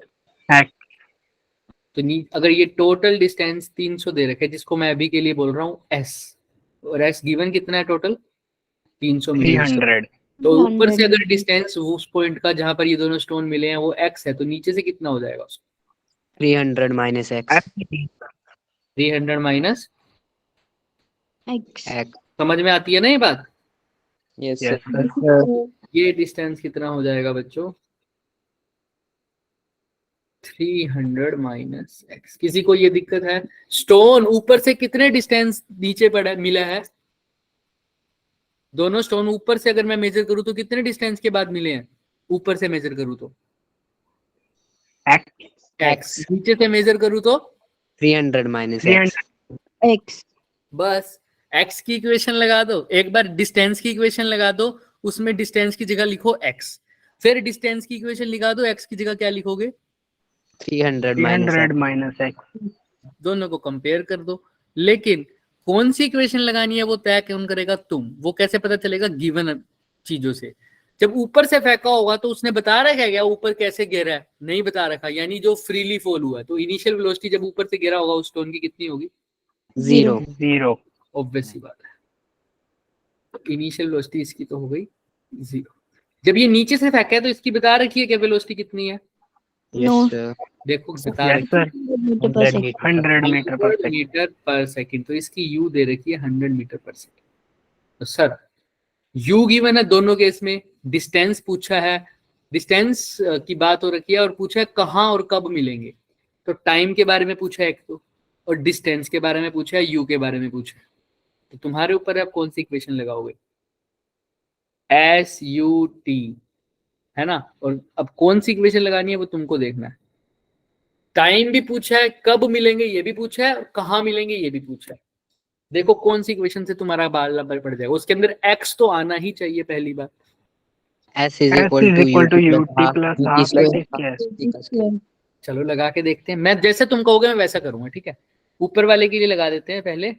तो अगर ये टोटल डिस्टेंस 300 दे रखे, जिसको मैं अभी के लिए बोल रहा हूँ s, और s गिवन कितना है टोटल? 300 मीटर। तो ऊपर से अगर डिस्टेंस उस पॉइंट का जहां पर ये दोनों स्टोन मिले हैं वो x है, तो नीचे से कितना हो जाएगा उसको? 300 माइनस x। 300 minus x। समझ में आती है ना ये बात? Yes sir. ये डिस्टेंस कितना हो जाएगा बच्चों? 300 माइनस एक्स। किसी को ये दिक्कत है? स्टोन ऊपर से कितने डिस्टेंस नीचे पड़ा मिला है? दोनों स्टोन ऊपर से अगर मैं मेजर करूं तो कितने डिस्टेंस के बाद मिले हैं? ऊपर से मेजर करूं तो एक्स, नीचे से मेजर करूं तो 300 माइनस एक्स। एक्स। बस एक्स की इक्वेशन लगा दो, एक बार डिस्टेंस की इक्वेशन लगा दो, उसमें डिस्टेंस की जगह लिखो एक्स, फिर डिस्टेंस की इक्वेशन लिखा दो, एक्स की जगह क्या लिखोगे? 300 माइनस एक्स। दोनों को कंपेयर कर दो। लेकिन कौन सी इक्वेशन लगानी है वो तय कौन करेगा? तुम। वो कैसे पता चलेगा? गिवन चीजों से। जब ऊपर से फेंका होगा तो उसने बता रखा है क्या ऊपर कैसे गिरा है? नहीं बता रखा, यानी जो फ्रीली फॉल हुआ है। तो इनिशियल वेलोसिटी जब ऊपर से गिरा होगा उस स्टोन की कितनी होगी? 0। ऑब्वियस सी बात है, इनिशियल वेलोसिटी इसकी तो हो गई 0। जब ये नीचे से फेंका है तो इसकी बता रखी है क्या वेलोसिटी कितनी है? Yes sir. देखो बता रखी है 100 मीटर पर सेकंड। तो इसकी यू दे रखी है 100 मीटर पर सेकंड। तो सर यू गिवन है दोनों केस में, डिस्टेंस पूछा है, डिस्टेंस की बात हो रखी है, और पूछा है कहाँ और कब मिलेंगे। तो टाइम के बारे में पूछा है एक तो, और डिस्टेंस के बारे में पूछा है, यू के बारे में पूछा है। तो तुम्हारे ऊपर है आप कौन सी इक्वेशन लगाओगे? एस यू टी, है ना? और अब कौन सी इक्वेशन लगानी है वो तुमको देखना है। टाइम भी पूछा है, कब मिलेंगे ये भी पूछा है, और कहाँ मिलेंगे ये भी पूछा है। देखो कौन सी इक्वेशन से तुम्हारा बाल लंबा पड़ जाएगा। उसके अंदर एक्स तो आना ही चाहिए पहली बात। S is equal to UT plus half चलो लगा के देखते हैं। मैं जैसे तुम कहोगे मैं वैसा करूंगा, ठीक है? ऊपर वाले के लिए लगा देते हैं पहले।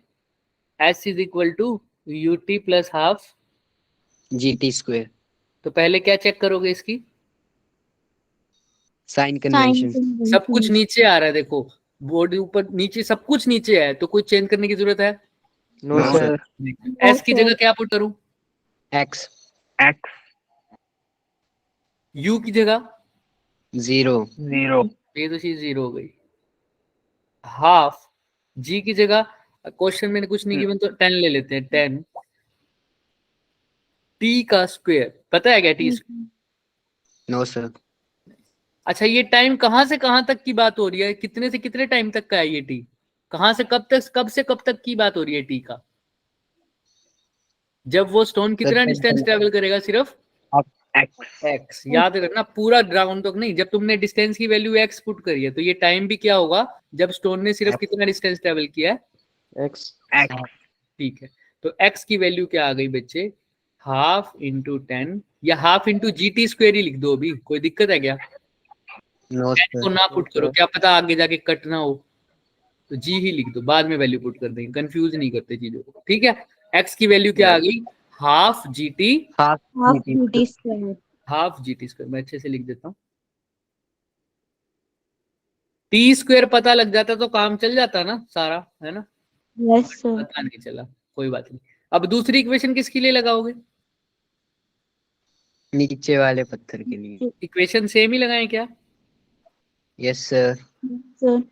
S is equal to UT plus half GT square. तो पहले क्या चेक करोगे इसकी? Sign convention. सब कुछ नीचे आ रहा है, देखो बॉडी ऊपर नीचे सब कुछ नीचे है, तो कोई चेंज करने की जरूरत है? No sir. एस की जगह क्या पुट करूं? X। यू की जगह 0। ये तो चीज 0 हो गई। हाफ जी की जगह, क्वेश्चन में कुछ नहीं गिवन तो 10 ले लेते हैं। 10 टी का स्क्वायर, पता है क्या टी स्क्वायर? No sir. अच्छा ये टाइम कहां से कहां तक की बात हो रही है? कितने से कितने टाइम तक का है ये टी? कहां से कब तक, कब से कब तक की बात हो रही है टी का? जब वो स्टोन कितना डिस्टेंस ट्रेवल करेगा? सिर्फ एक्स। याद रखना, पूरा ग्राउंड तक नहीं। जब तुमने डिस्टेंस की वैल्यू एक्स पुट करी है तो ये टाइम भी क्या होगा जब स्टोन ने सिर्फ कितना डिस्टेंस ट्रेवल किया है? एक्स। ठीक है, तो एक्स की वैल्यू क्या आ गई बच्चे? हाफ इंटू 10, या हाफ इंटू GT स्क्वायर ही लिख दो। अभी कोई दिक्कत है क्या? नो को ना पुट करो, क्या पता आगे जाके कट ना हो, तो जी ही लिख दो, बाद में वैल्यू पुट कर देंगे, कंफ्यूज नहीं करते चीजों को, ठीक है? एक्स की वैल्यू क्या आ गई? Half GT square. मैं अच्छे से लिख देता हूँ। टी स्क्वायर पता लग जाता तो काम चल जाता ना सारा, है ना? Yes sir. पता नहीं चला, कोई बात नहीं। अब दूसरी इक्वेशन किसके लिए लगाओगे? नीचे वाले पत्थर के लिए। इक्वेशन सेम ही लगाएं क्या? Yes sir. Sir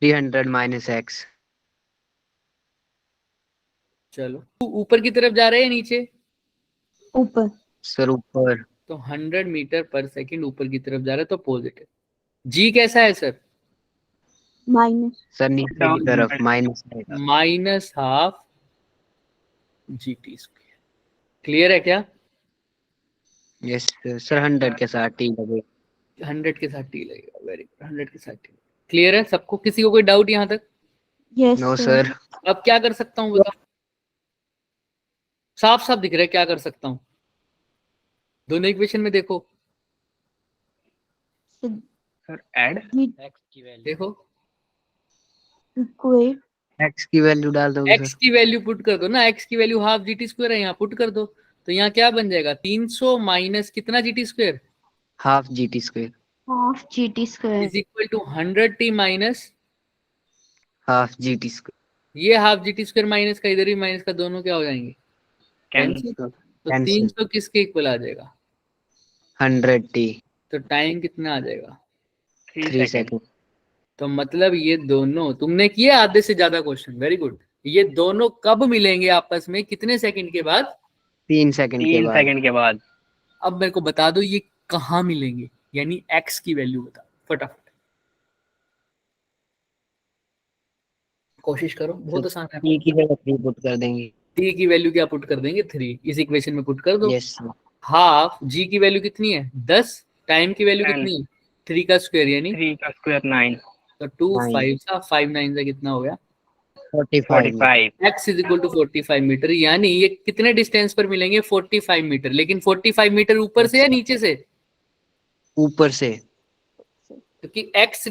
300 minus x. चलो ऊपर की तरफ जा रहे हैं नीचे? ऊपर। सर ऊपर। तो 100 मीटर पर सेकंड ऊपर की तरफ जा रहा है, तो पॉजिटिव। जी कैसा है सर? माइनस। सर नीचे की तरफ minus half GT square. Clear है क्या? Yes sir. 100 के साथ टी लगे। 100 के साथ टी लगेगा। वेरी गुड, 100 के साथ टी। क्लियर है सबको? किसी को कोई डाउट यहाँ तक? Yes no sir. अब क्या कर सकता हूँ बताओ? साफ साफ दिख रहा है क्या कर सकता हूँ? दोनों इक्वेशन में देखो, सर ऐड देखो एक्स की वैल्यू डाल दोगे एक्स की वैल्यू पुट कर दो ना। एक्स की वैल्यू हाफ GT स्क्वायर है, यहाँ पुट कर दो। तो यहाँ क्या बन जाएगा? 300 माइनस कितना GT square? Half GT square. Half GT square is equal to 100T minus half GT square. ये हाफ GT स्क्वायर माइनस का इधर भी माइनस का, दोनों क्या हो जाएंगे? कैंसिल। तो 300 किसके इक्वल आ जाएगा? 100T। तो टाइम कितना आ जाएगा? 3 सेकंड। तो मतलब ये दोनों तुमने किए आधे से ज्यादा क्वेश्चन। Very good. ये दोनों कब मिलेंगे आपस में, कितने सेकंड के बाद? 3 सेकंड के बाद। अब मेरे को बता दो ये कहाँ मिलेंगे, यानी x की वैल्यू बता फटाफट, कोशिश करो, बहुत आसान है। t की जगह 3 पुट कर देंगे। t की वैल्यू क्या पुट कर देंगे? 3 इस इक्वेशन में पुट कर दो। Yes sir. हाफ g की वैल्यू कितनी है? 10, टाइम की वैल्यू कितनी है? 3 का स्क्वायर यानी 3 का स्क्वायर 9, तो 2 9 5 सा 5 9 से कितना हो गया? 45। x is equal to 45 metre, यानी ये कितने डिस्टेंस पर मिलेंगे? 45 मीटर। लेकिन 45 मीटर ऊपर से या नीचे से? ऊपर से। क्योंकि x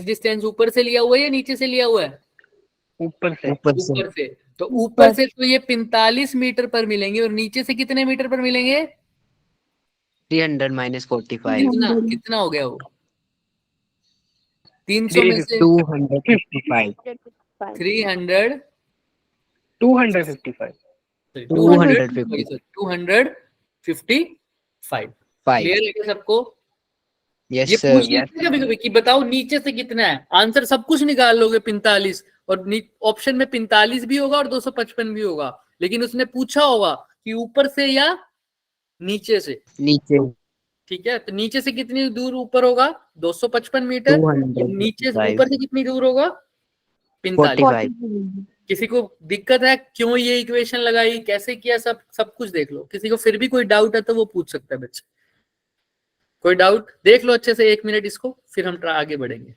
डिस्टेंस ऊपर से लिया हुआ है या नीचे से लिया हुआ है? ऊपर से। ऊपर से। तो ऊपर से तो ये 45 मीटर पर मिलेंगे, और नीचे से कितने मीटर पर मिलेंगे? 300 माइनस 45। कितना हो गया वो? 300 में से 255। 300 255। 255। क्लियर है क्या सबको? यस ये सर। पूछ लेते हैं कभी-कभी कि बताओ नीचे से कितना है, आंसर सब कुछ निकाल लोगे 45, और ऑप्शन में 45 भी होगा और 255 भी होगा, लेकिन उसने पूछा होगा कि ऊपर से या नीचे से। नीचे। ठीक है, तो नीचे से कितनी दूर ऊपर होगा? 255 मीटर। नीचे से ऊपर से कितनी दूर होगा? 45। किसी को दिक्कत है क्यों ये इक्वेशन लगाई, कैसे किया, सब कुछ देख लो। किसी को फिर भी कोई डाउट है तो वो पूछ सकता है बच्चे। कोई डाउट? देख लो अच्छे से 1 मिनट इसको, फिर हम आगे बढ़ेंगे।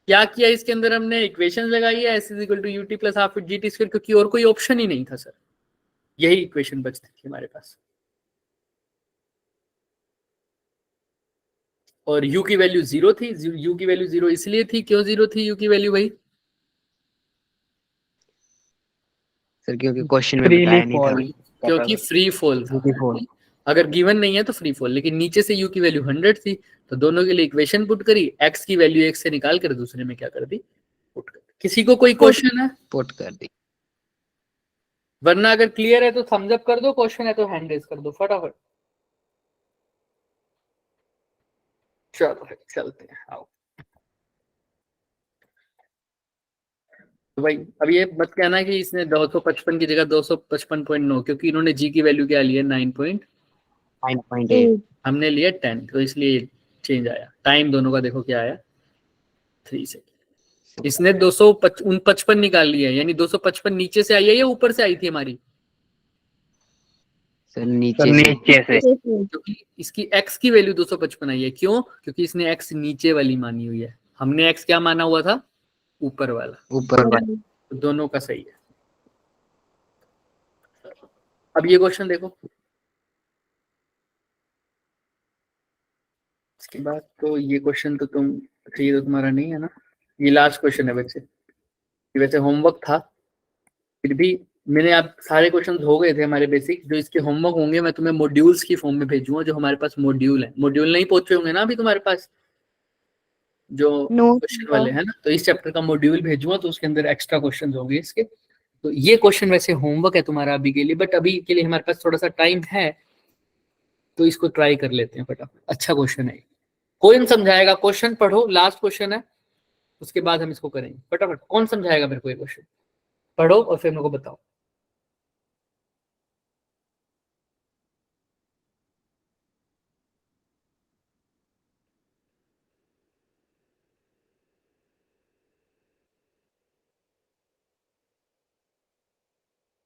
क्या किया इसके अंदर हमने? इक्वेशन लगाई है, s is equal to u t plus half g t square, क्योंकि और कोई ऑप्शन ही नहीं था सर, यही इक्वेशन बचती थी हमारे पास। और u की वैल्यू 0 थी। u की वैल्यू 0 इसलिए थी, क्यों 0 थी u की वैल्यू भाई? सर क्योंकि क्वेश्चन में बताया नहीं था। क्योंकि फ्री फॉल था। अगर गिवन नहीं है तो फ्री फॉल, लेकिन नीचे से u की वैल्यू 100 थी, तो दोनों के लिए इक्वेशन पुट करी, x की वैल्यू 1 से निकाल कर दूसरे में क्या कर दी? पुट कर दी। किसी को कोई क्वेश्चन है? पुट कर दी। वरना अगर क्लियर है तो थम्स अप कर दो, क्वेश्चन है तो हैंड रेज कर दो फटाफट। चलो चलते हैं, आओ। तो भाई अब ये मत कहना कि इसने 255 की जगह 255.9, क्योंकि इन्होंने जी की वैल्यू क्या ली है? 9.8, हमने लिया 10, तो इसलिए चेंज आया। टाइम दोनों का देखो क्या आया? 3 सेकेंड। इसने 255 निकाल लिया, यानी 255 नीचे से आई है या ऊपर से आई थी हमारी? सर नीचे से। क्योंकि इसकी x की वैल्यू 255 आई है। क्यों? क्योंकि इसने x नीचे वाली मानी हुई है, हमने x क्या माना हुआ था? ऊपर वाला। तो दोनों का सही है। अब ये क्वेश्चन देखो, इसके बाद तो ये क्वेश्चन तो तुम, ये तो तुम्हारा नहीं है ना, ये लास्ट क्वेश्चन है वैसे। ये वैसे होमवर्क था, फिर भी मैंने, आप सारे क्वेश्चन हो गए थे हमारे बेसिक। जो इसके होमवर्क होंगे मैं तुम्हें मॉड्यूल्स की फॉर्म में भेजूंगा, जो हमारे पास मॉड्यूल है। मॉड्यूल नहीं पहुंचे होंगे ना अभी तुम्हारे पास, जो क्वेश्चन वाले हैं ना, तो इस चैप्टर का मॉड्यूल भेजूंगा, तो उसके अंदर एक्स्ट्रा क्वेश्चन होंगे इसके। तो ये क्वेश्चन वैसे होमवर्क है तुम्हारा अभी के लिए, बट अभी के लिए हमारे पास थोड़ा सा टाइम है, तो इसको ट्राई कर लेते हैं फटाफट। अच्छा क्वेश्चन है, कौन समझाएगा? क्वेश्चन पढ़ो, लास्ट क्वेश्चन है, उसके बाद हम इसको करेंगे फटाफट। कौन समझाएगा मेरे को ये क्वेश्चन? पढ़ो और फिर मेरे को बताओ।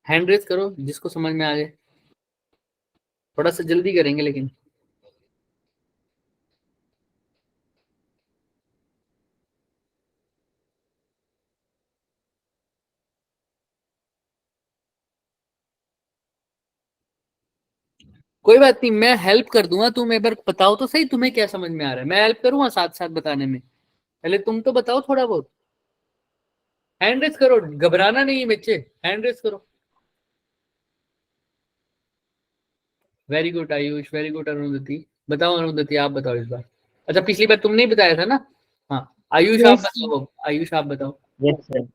हैंड रेज करो जिसको समझ में आ जाए, थोड़ा सा जल्दी करेंगे लेकिन। कोई बात नहीं, मैं हेल्प कर दूंगा, तुम एक बार बताओ तो सही तुम्हें क्या समझ में आ रहा है, मैं हेल्प करूंगा साथ साथ बताने में। पहले तुम तो बताओ थोड़ा बहुत। हैंड रेज करो, घबराना नहीं है बच्चे, हैंड रेज करो। Very good Ayush, very good Arundhati. बताओ अरुंधति, आप बताओ इस बार। अच्छा पिछली बार तुमने ही बताया था ना? हाँ आयुष आप बताओ, आयुष आप बताओ। Yes sir.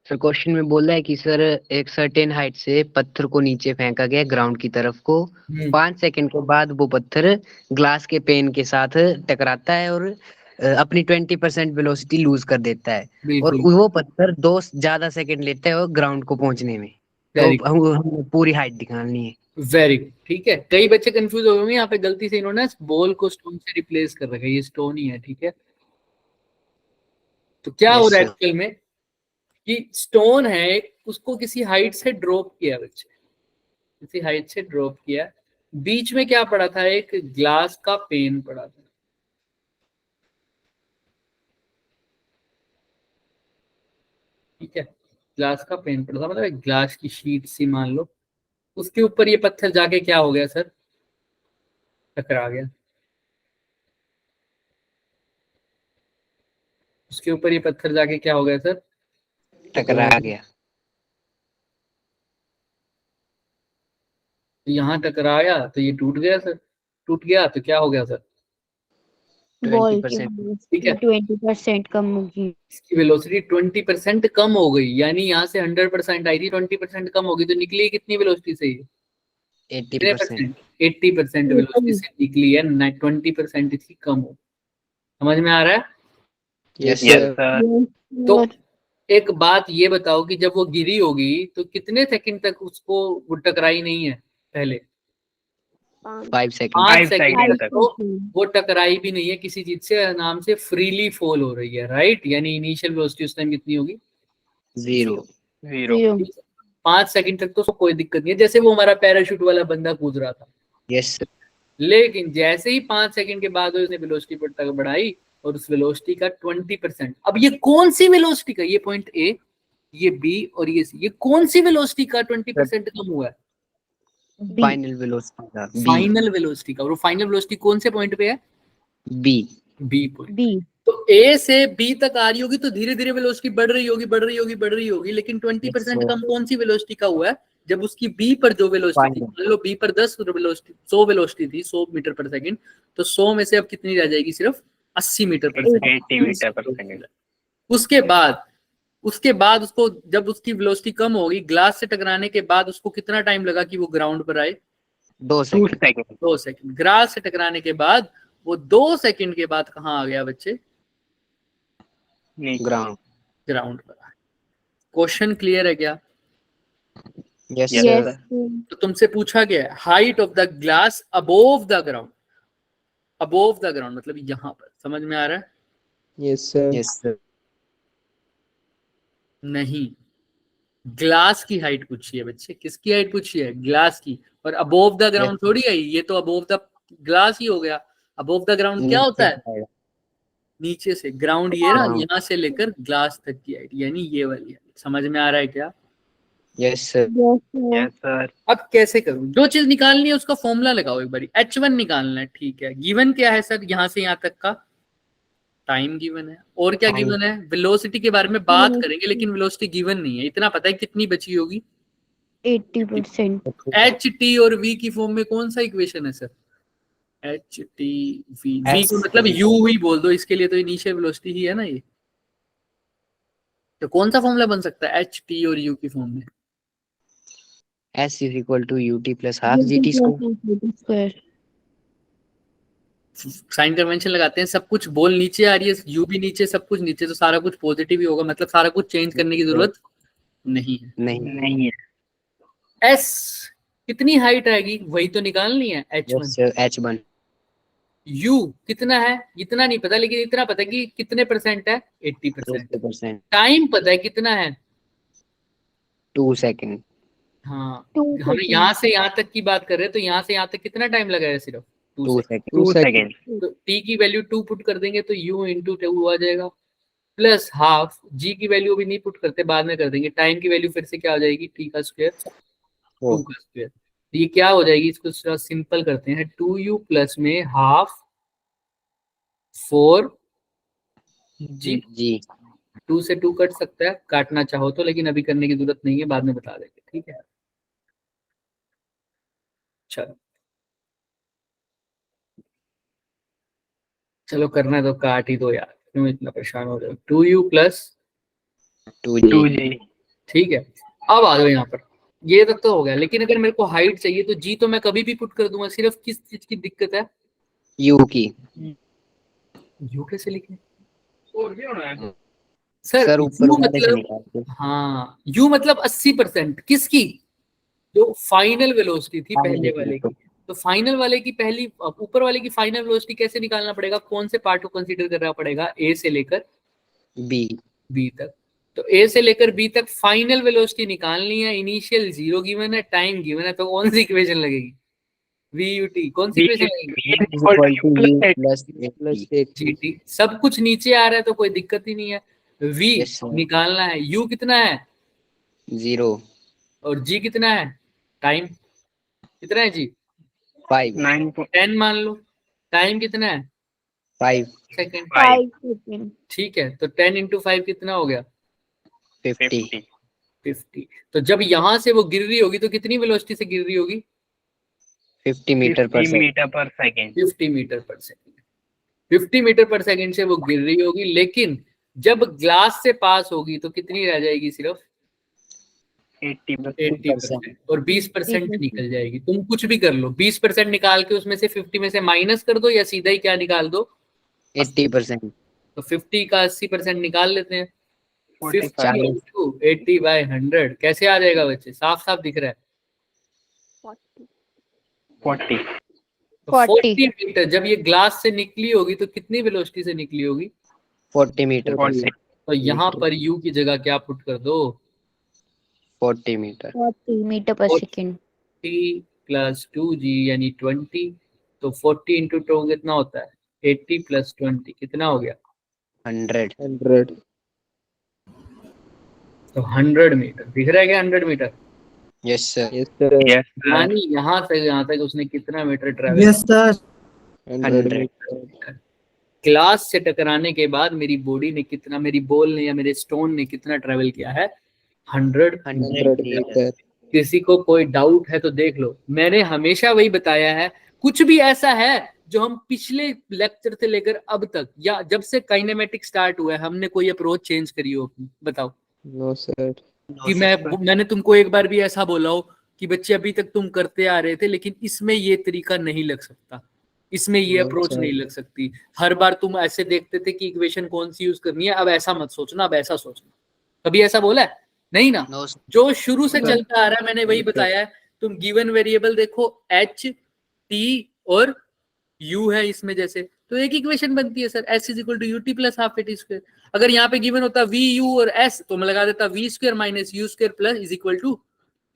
सर क्वेश्चन में बोल रहा है कि सर एक सर्टेन हाइट से पत्थर को नीचे फेंका गया ग्राउंड की तरफ को। 5 सेकंड के बाद वो पत्थर ग्लास के पेन के साथ टकराता है और अपनी 20% वेलोसिटी लूज कर देता है और बिल्कुल वो पत्थर 2 ज्यादा सेकंड लेता है वो ग्राउंड को पहुंचने में। तो वेरी हमें पूरी हाइट दिखानी है। वेरी गुड, ठीक है। कई बच्चे कंफ्यूज हो गए होंगे, यहाँ पे गलती से इन्होंने बॉल को स्टोन से रिप्लेस कर रखा है, ये स्टोन ही है, ठीक है। तो क्या हो यस रहा है सर। एक्चुअल में कि स्टोन है, उसको किसी हाइट से ड्रॉप किया बच्चे, किसी हाइट से ड्रॉप किया, बीच में क्या पड़ा था, एक ग्लास का पेन पड़ा था, ठीक है। ग्लास का पेन पड़ा था, मतलब एक ग्लास की शीट सी मान लो, उसके ऊपर ये पत्थर जाके क्या हो गया सर, टकरा गया। उसके ऊपर ये पत्थर जाके क्या हो गया सर, टकरा गया। तो यहाँ टकराया तो ये टूट गया सर, टूट गया तो क्या हो गया सर, बॉल की 20%। ठीक है। 20% कम होगी। इसकी वेलोसिटी 20% कम हो गई, यानी यहाँ से 100% आई थी, 20% कम होगी, तो निकली कितनी वेलोसिटी से, ये 80%। 80% वेलोसिटी से निकली है, 20% इसकी कम हो। समझ में आ रहा है? Yes Yes, sir. sir. तो एक बात ये बताओ कि जब वो गिरी होगी तो कितने सेकंड तक उसको वो टकराई नहीं है, पहले 5 सेकंड। 5 5 सेकंड सेकंड तक तक। तो वो टकराई भी नहीं है किसी चीज से, नाम से फ्रीली फॉल हो रही है, राइट। यानी इनिशियल वेलोसिटी उस टाइम कितनी होगी, 0। 0. 5 सेकंड तक तो उसको कोई दिक्कत नहीं है, जैसे वो हमारा पैराशूट वाला बंदा कूद रहा था। Yes sir. लेकिन जैसे ही 5 सेकंड के बाद उसने वेलोसिटी तक बढ़ाई और उस वेलोसिटी का 20%, अब ये कौन सी वेलोसिटी का, ये पॉइंट ए, ये बी और ये सी, ये कौन सी वेलोसिटी का 20% कम हुआ है, फाइनल वेलोसिटी का बी। फाइनल वेलोसिटी का। और वो फाइनल वेलोसिटी कौन से पॉइंट पे है, बी। B point. बी। तो ए से बी तक आ रही होगी तो धीरे धीरे वेलोसिटी बढ़ रही होगी, बढ़ रही होगी, बढ़ रही होगी, लेकिन 20% कम कौन सी वेलोसिटी का हुआ है, जब उसकी बी पर जो वेलोसिटी थी, मान लो बी पर 10 वेलोसिटी 100 वेलोसिटी थी, 100 मीटर पर सेकंड, तो 100 में से अब कितनी रह जाएगी, सिर्फ 80 मीटर पर सेकंड। 80 मीटर पर सेकंड। उसके बाद उसको जब उसकी वेलोसिटी कम होगी, ग्लास से टकराने के बाद उसको कितना टाइम लगा कि वो ग्राउंड पर आए, 2 सेकंड। 2 सेकंड। 2 सेकंड। ग्लास से टकराने के बाद वो 2 सेकंड के बाद कहाँ आ गया बच्चे, ग्राउंड। ग्राउंड पर। क्वेश्चन क्लियर है क्या? Yes Yes, sir. sir. तो तुमसे पूछा गया है height of the glass above the ground, above the ground मतलब यहाँ पर, समझ में आ रहा है? Yes sir. Yes sir. नहीं, ग्लास की हाइट पूछी है बच्चे, किसकी हाइट पूछी है, ग्लास की। और अबोव द ग्राउंड थोड़ी है, ये तो अबोव द ग्लास ही हो गया। अबोव द ग्राउंड क्या होता है, नीचे से। ग्राउंड ये ना, यहाँ से लेकर ग्लास तक की हाइट, यानी ये वाली हाइट। समझ में आ रहा है क्या? Yes sir. Yes, sir. अब कैसे करूं, जो चीज निकालनी है उसका फॉर्मूला लगाओ एक बारी। H1 निकालना है, ठीक है। गिवन क्या है सर, यहाँ से यहाँ तक का टाइम गिवन है, और क्या Time. गिवन है, वेलोसिटी के बारे में बात करेंगे, लेकिन वेलोसिटी गिवन नहीं है। इतना पता है कितनी बची होगी, 80%। एच टी और वी की फॉर्म में कौन सा इक्वेशन है sir, h t v, v को मतलब यू ही बोल दो इसके लिए, तो इनिशियल वेलोसिटी ही है ना ये। तो कौन सा फॉर्मूला बन सकता है एच टी और यू की फॉर्म में, S is equal to UT plus half GT square. Sign convention लगाते हैं, सब कुछ बॉल नीचे आ रही है, यू भी नीचे, सब कुछ नीचे, तो सारा कुछ पॉजिटिव ही होगा, मतलब सारा कुछ चेंज करने की जरूरत नहीं है। नहीं एस कितनी हाइट आएगी वही तो निकालनी है, H1। Yes sir. H1 you कितना है इतना नहीं पता, लेकिन इतना पता है कि कितने परसेंट है, 80%। 80%। टाइम पता है कितना है, 2 सेकंड। हाँ। 2 हम seconds. यहाँ से यहाँ तक की बात कर रहे हैं, तो यहाँ से यहाँ तक कितना टाइम लगा है, सिर्फ 2 2 सेकंड। 2 सेकंड। तो टी की वैल्यू 2 पुट कर देंगे तो यू इंटू 2 आ जाएगा, प्लस हाफ जी की वैल्यू भी नहीं पुट करते, बाद में कर देंगे। टाइम की वैल्यू फिर से क्या हो जाएगी, टी का स्क्वायर 2 का स्क्वायर। तो ये क्या हो जाएगी, इसको थोड़ा सिंपल करते हैं, 2u प्लस में हाफ 4 जी। जी। 2 से 2 कट सकता है, काटना चाहो तो, लेकिन अभी करने की जरूरत नहीं है, बाद में बता देंगे, ठीक है। चलो चलो करना है तो काट ही दो यार, क्यों इतना परेशान हो रहे हो। 2u plus 2G। 2G. ठीक है। अब आ जाओ यहाँ पर, ये तक तो हो गया, लेकिन अगर मेरे को हाइट चाहिए तो जी तो मैं कभी भी पुट कर दूंगा, सिर्फ किस चीज की दिक्कत है, U की। यू कैसे लिखें सर सर? ऊपर यू वाले से मतलब, निकाल के हाँ यू मतलब 80%। किसकी? जो फाइनल वेलोसिटी थी पहले वाले की। तो फाइनल वाले की पहली, ऊपर वाले की फाइनल वेलोसिटी कैसे निकालना पड़ेगा? कौन से पार्ट को कंसीडर करना पड़ेगा? ए से लेकर बी। बी तक। तो ए से लेकर बी तक फाइनल वेलोसिटी निकालनी है। इनिशियल 0 गिवन है, टाइम गिवन है, तो कौन सी इक्वेशन लगेगी? V u t. कौन सी इक्वेशन लगेगी? Equal to u plus g t. सब कुछ नीचे आ रहा है तो कोई दिक्कत ही नहीं है। V Yes, sir. निकालना है। यू कितना है? 0 और जी कितना है? टाइम कितना है जी? 5 10 मान लो। टाइम कितना है? 5 सेकेंड। 5 सेकंड। ठीक है, तो 10 इंटू 5 कितना हो गया? 50 50। तो जब यहां से वो गिर रही होगी तो कितनी वेलोसिटी से गिर रही होगी? 50 मीटर पर सेकंड। 50 मीटर पर सेकेंड। 50 मीटर पर सेकेंड से वो गिर रही होगी, लेकिन जब ग्लास से पास होगी तो कितनी रह जाएगी? सिर्फ 80%। और 20% निकल जाएगी। तुम कुछ भी कर लो, 20% निकाल के उसमें से 50 में से माइनस कर दो, या सीधा ही क्या निकाल दो? 80%। तो 50 का 80% निकाल लेते हैं। 50 40 into 80/100 कैसे आ जाएगा बच्चे? साफ साफ दिख रहा है। 40 तो 40 40 मीटर जब ये ग्लास से निकली होगी तो कितनी वेलोसिटी से निकली होगी? 40 मीटर पर सेकंड। तो यहाँ पर u की जगह क्या पुट कर दो? 40 मीटर 40 मीटर पर सेकंड। 40 + 2g यानी 20। तो 40 इंटू 2 कितना होता है? 80 + 20 कितना हो गया? 100। तो 100 मीटर दिख रहा है क्या? 100 मीटर। Yes sir. यानी यहाँ से यहाँ तक उसने कितना metre travel? Yes sir. 100 glass से टकराने के बाद मेरी बॉडी ने कितना, मेरी बॉल ने या मेरे स्टोन ने कितना ट्रेवल किया है? 100 मीटर। किसी को कोई डाउट है तो देख लो। मैंने हमेशा वही बताया है। कुछ भी ऐसा है जो हम पिछले लेक्चर से लेकर अब तक, या जब से काइनेमेटिक स्टार्ट हुआ है, हमने कोई अप्रोच चेंज करी हो अपनी? बताओ। No sir. कि मैंने तुमको एक बार भी ऐसा बोला हो कि बच्चे अभी तक तुम करते आ रहे थे, लेकिन इसमें ये तरीका नहीं लग सकता, इसमें ये अप्रोच नहीं लग सकती। हर बार तुम ऐसे देखते थे कि इक्वेशन कौन सी यूज करनी है, अब ऐसा मत सोचना, अब ऐसा सोचना। कभी ऐसा बोला है? नहीं ना। जो शुरू से चलता आ रहा है मैंने वही बताया है। तुम गिवन वेरिएबल देखो, एच टी और यू है इसमें, जैसे तो एक इक्वेशन बनती है सर, s = ut + ½ at²। अगर यहाँ पे गिवन होता v u और s तो मैं लगा देता v² - u² + =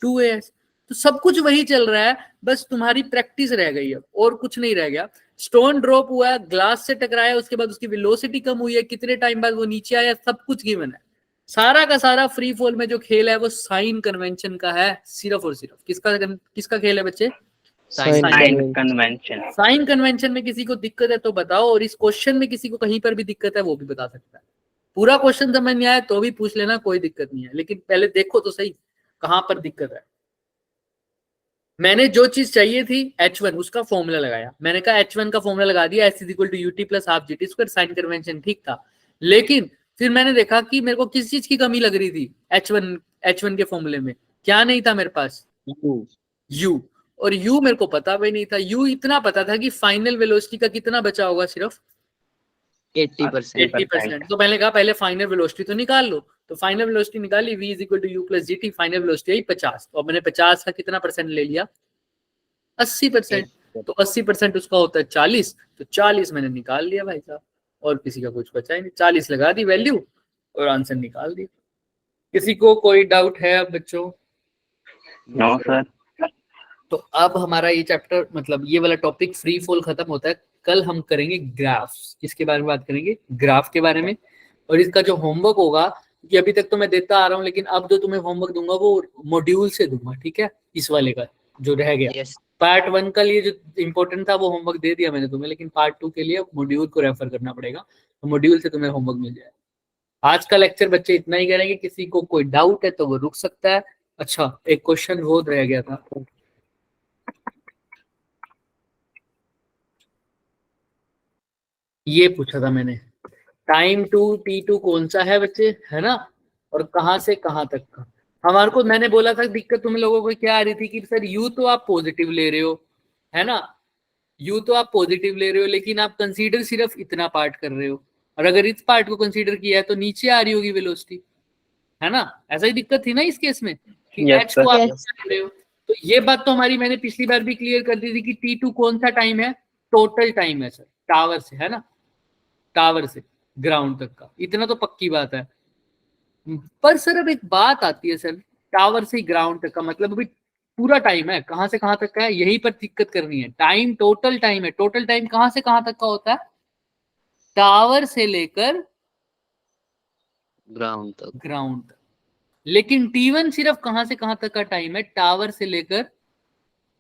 2as। तो सब कुछ वही चल रहा है, बस तुम्हारी प्रैक्टिस रह गई है और कुछ नहीं रह गया। स्टोन ड्रॉप हुआ है, ग्लास से टकराया, उसके बाद उसकी वेलोसिटी कम हुई है, कितने टाइम बाद वो नीचे आया, सब कुछ गिवन है। सारा का सारा फ्री फॉल में जो खेल है वो साइन कन्वेंशन का है, सिर्फ और सिर्फ। किसका खेल है बच्चे? Sign convention. साइन कन्वेंशन में किसी को दिक्कत है तो बताओ, और इस क्वेश्चन में किसी को कहीं पर भी दिक्कत है वो भी बता सकता है। पूरा क्वेश्चन समझ नहीं आया तो भी पूछ लेना, कोई दिक्कत नहीं है, लेकिन पहले देखो तो सही कहां पर दिक्कत है। मैंने जो चीज चाहिए थी H1 उसका फॉर्मूला लगाया, मैंने कहा H1 का फॉर्मूला लगा दिया, s = ut + ½ gt²। Sign convention ठीक था, लेकिन फिर मैंने देखा कि मेरे को किस चीज की कमी लग रही थी H1 के फॉर्मूले में। क्या नहीं था मेरे पास? u। और u मेरे को पता भी नहीं था। u इतना पता था कि फाइनल वेलोसिटी का कितना बचा होगा? सिर्फ 80%। तो मैंने कहा पहले फाइनल वेलोसिटी तो निकाल लो। तो फाइनल वेलोसिटी निकाली, v = u + gt। Final velocity आई 50। तो अब मैंने 50 का कितना परसेंट ले लिया? 80%। तो 80% उसका होता है 40। तो 40 मैंने निकाल लिया भाई साहब, और किसी का कुछ बचा ही नहीं। 40 लगा दी वैल्यू और आंसर निकाल दिया। किसी को कोई डाउट है अब बच्चों? No sir. तो अब हमारा ये चैप्टर, मतलब ये वाला टॉपिक फ्री फॉल खत्म होता है। कल हम करेंगे ग्राफ्स। किसके बारे में बात करेंगे? ग्राफ के बारे में। और इसका जो होमवर्क होगा, कि अभी तक तो मैं देता आ रहा हूँ, लेकिन अब जो तुम्हें होमवर्क दूंगा वो मॉड्यूल से दूंगा, ठीक है? इस वाले का जो रह गया, पार्ट 1 का लिए जो इंपॉर्टेंट था वो होमवर्क दे दिया मैंने तुम्हें, लेकिन पार्ट 2 के लिए मॉड्यूल को रेफर करना पड़ेगा। तो मॉड्यूल से तुम्हें होमवर्क मिल जाएगा। आज का लेक्चर बच्चे इतना ही करेंगे। किसी को कोई डाउट है तो वो रुक सकता है। अच्छा, एक क्वेश्चन वो रह गया था, ये पूछा था मैंने, टाइम टू t2 कौन सा है बच्चे, है ना? और कहां से कहां तक का? हमारे को मैंने बोला था दिक्कत तुम लोगों को क्या आ रही थी कि सर यू तो आप पॉजिटिव ले रहे हो, है ना? यू तो आप पॉजिटिव ले रहे हो, लेकिन आप कंसीडर सिर्फ इतना पार्ट कर रहे हो, और अगर इस पार्ट को कंसीडर किया है तो नीचे आ रही होगी वेलोसिटी, है ना? ऐसा ही दिक्कत थी ना इस केस में कि Yes, एच को आप Yes. कर रहे हो। तो ये बात तो हमारी मैंने पिछली बार भी क्लियर कर दी थी कि T2 कौन सा टाइम है, टोटल टाइम है सर, टावर से, है ना, टावर से ग्राउंड तक का, इतना तो पक्की बात है। पर सर अब एक बात आती है सर, टावर से ग्राउंड तक का मतलब अभी पूरा टाइम है, कहां से कहां तक का है, यही पर दिक्कत करनी है। टाइम टोटल टाइम है, टोटल टाइम कहां से कहां तक का होता है, टावर से लेकर ग्राउंड तक। ग्राउंड तक। लेकिन T1 सिर्फ कहां से कहां तक का टाइम है, टावर से लेकर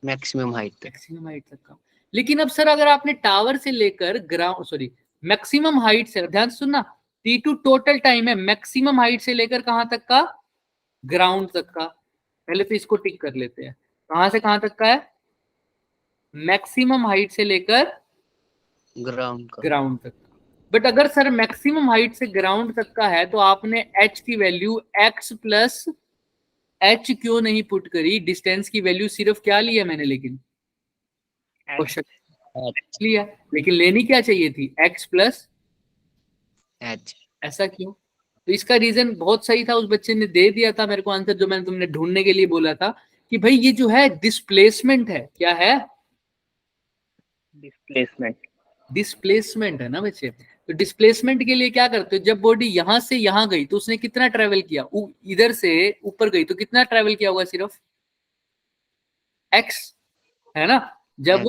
मैक्सिमम हाइट तक। मैक्सिमम हाइट तक का। लेकिन अब सर अगर आपने टावर से लेकर ग्राउंड, सॉरी, मैक्सिमम हाइट से, ध्यान से सुनना, T2 टोटल टाइम है, मैक्सिमम हाइट से लेकर कहां तक का, ग्राउंड तक का। पहले तो इसको टिक कर लेते हैं, कहां से कहां तक का है, मैक्सिमम हाइट से लेकर ग्राउंड का। ग्राउंड तक। बट अगर सर मैक्सिमम हाइट से ग्राउंड तक का है तो आपने h की वैल्यू x प्लस h क्यों नहीं पुट करी, डिस्टेंस की वैल्यू सिर्फ क्या लिया मैंने, लेकिन क्वेश्चन लिया, लेकिन लेनी क्या चाहिए थी, x प्लस एच। ऐसा क्यों? तो इसका रीजन बहुत सही था, उस बच्चे ने दे दिया था मेरे को आंसर, जो मैंने तुमने ढूंढने के लिए बोला था कि भाई ये जो है डिस्प्लेसमेंट है, क्या है, डिस्प्लेसमेंट। डिस्प्लेसमेंट है ना बच्चे। तो डिस्प्लेसमेंट के लिए क्या करते हो, जब बॉडी यहां से यहां गई तो उसने कितना ट्रेवल किया, इधर से ऊपर गई तो कितना ट्रेवल किया होगा, सिर्फ x, है ना? जब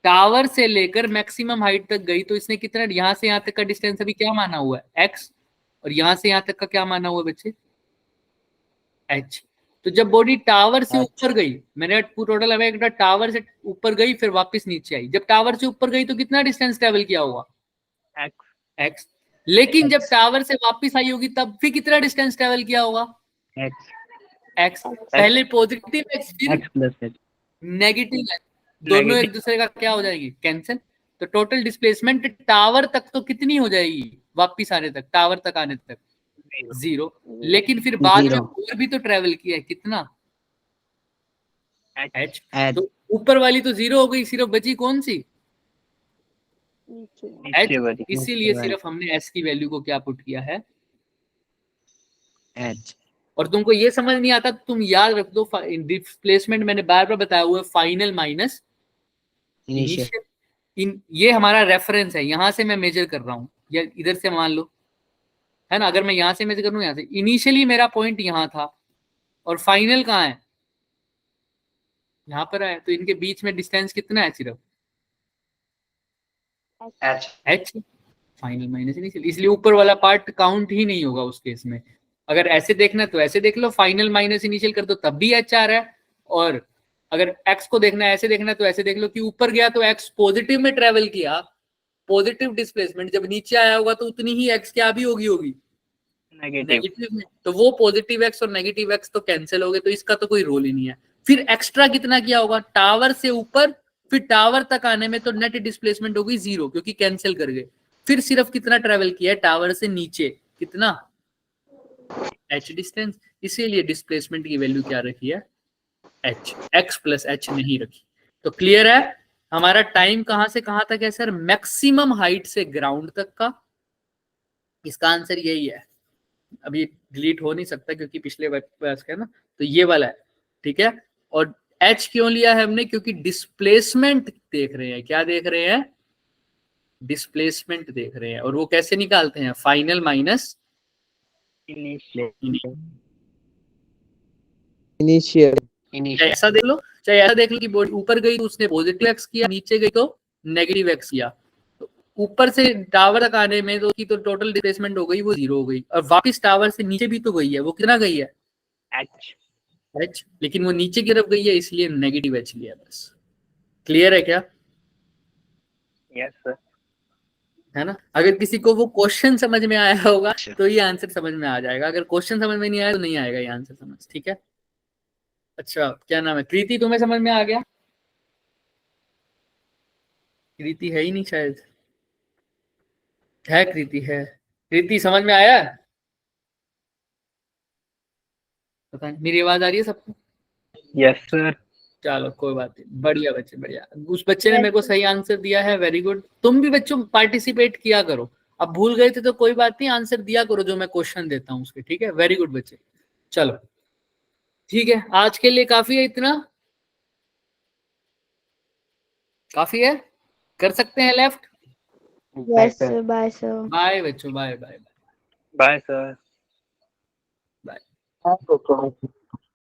टावर से लेकर मैक्सिमम हाइट तक गई तो इसने कितना, यहां से यहां तक का डिस्टेंस अभी क्या माना हुआ है, x, और यहां से यहां तक का क्या माना हुआ है बच्चे, h। तो जब बॉडी टावर से ऊपर गई, मैंने टोटल हमें एक टावर से ऊपर गई फिर वापस नीचे आई, जब टावर से ऊपर गई तो कितना डिस्टेंस ट्रेवल किया होगा, x। लेकिन जब टावर से वापस आई होगी तब भी कितना डिस्टेंस ट्रेवल किया होगा, x। पहले पॉजिटिव x फिर x plus h। Negative x, दोनों एक दूसरे का क्या हो जाएगी, कैंसिल। तो टोटल डिस्प्लेसमेंट टावर तक तो कितनी हो जाएगी, वापस आने तक, टावर तक आने तक 0। लेकिन फिर बाद में और भी तो ट्रेवल किया है, कितना, h। तो ऊपर वाली तो 0 हो गई, सिर्फ बची कौन सी, h। इसीलिए सिर्फ हमने s की वैल्यू को क्या पुट किया है, एच। और तुमको ये समझ नहीं आता तो तुम याद रख दो, डिस्प्लेसमेंट मैंने बार बार बताया हुआ है, फाइनल माइनस इनिशियल। ये हमारा रेफरेंस है, यहां से मैं मेजर कर रहा हूं, या इधर से मान लो, है ना, अगर मैं यहां से मेजर करूं, यहां से इनिशियली मेरा पॉइंट यहां था और फाइनल कहाँ है, यहां पर है, तो इनके बीच में डिस्टेंस कितना है, सिर्फ h, फाइनल माइनस इनिशियल, इसलिए ऊपर वाला पार्ट काउंट ही नहीं होगा उस केस में। अगर ऐसे देखना है तो ऐसे देख लो, फाइनल माइनस इनिशियल कर दो तब भी h आ रहा है, और अगर x को देखना है, ऐसे देखना है तो ऐसे देख लो कि ऊपर गया तो x पॉजिटिव में ट्रेवल किया, पॉजिटिव डिस्प्लेसमेंट, जब नीचे आया होगा तो उतनी ही x क्या भी होगी नेगेटिव में, तो वो पॉजिटिव x और नेगेटिव x तो कैंसिल हो गए, तो इसका तो कोई रोल ही नहीं है। फिर एक्स्ट्रा कितना किया होगा, टावर से ऊपर फिर टावर तक आने में तो नेट डिस्प्लेसमेंट होगी 0, क्योंकि कैंसिल कर गए। फिर सिर्फ कितना ट्रेवल किया है, टावर से नीचे कितना, h डिस्टेंस, इसीलिए डिस्प्लेसमेंट की वैल्यू क्या रखी है, h, x प्लस h नहीं रखी। तो क्लियर है, हमारा टाइम कहां से कहां तक है सर, मैक्सिमम हाइट से ग्राउंड तक का, इसका आंसर यही है। अभी डिलीट हो नहीं सकता क्योंकि पिछले वर्ष का है ना, तो ये वाला है, ठीक है। और h क्यों लिया है हमने, क्योंकि डिस्प्लेसमेंट देख रहे हैं, क्या देख रहे हैं, डिस्प्लेसमेंट देख रहे हैं, और वो कैसे निकालते हैं, फाइनल माइनस इनिशियल। ऐसा देख लो, चाहे ऐसा देख लो कि बॉडी ऊपर गई तो उसने पॉजिटिव एक्स किया, नीचे गई तो नेगेटिव एक्स किया, तो ऊपर से टावर तक आने में तो की तो टोटल डिस्प्लेसमेंट हो गई वो 0 हो गई, और वापस टावर से नीचे भी तो गई है, वो कितना गई है, h, लेकिन वो नीचे की तरफ गई है इसलिए नेगेटिव h लिया बस। क्लियर है क्या, यस सर। है ना? अगर किसी को वो क्वेश्चन समझ में आया होगा तो ये आंसर समझ में आ जाएगा, अगर क्वेश्चन समझ में नहीं आया तो नहीं आएगा ये आंसर समझ, ठीक है। अच्छा क्या नाम है, कृति, तुम्हें समझ में आ गया, कृति है ही नहीं शायद, है कृति, है कृति, समझ में आया, पता नहीं, मेरी आवाज आ रही है सबको, यस सर। चलो कोई बात नहीं, बढ़िया बच्चे बढ़िया। उस बच्चे ने मेरे को सही आंसर दिया है, वेरी गुड। तुम भी बच्चों पार्टिसिपेट किया करो, अब भूल गए थे तो कोई बात नहीं, आंसर दिया करो जो मैं क्वेश्चन देता हूँ उसके, ठीक है। वेरी गुड बच्चे। चलो ठीक है, आज के लिए काफी है, इतना काफी है, कर सकते हैं left. Yes sir, bye sir. Bye बच्चों, bye bye bye sir. Bye. Bye.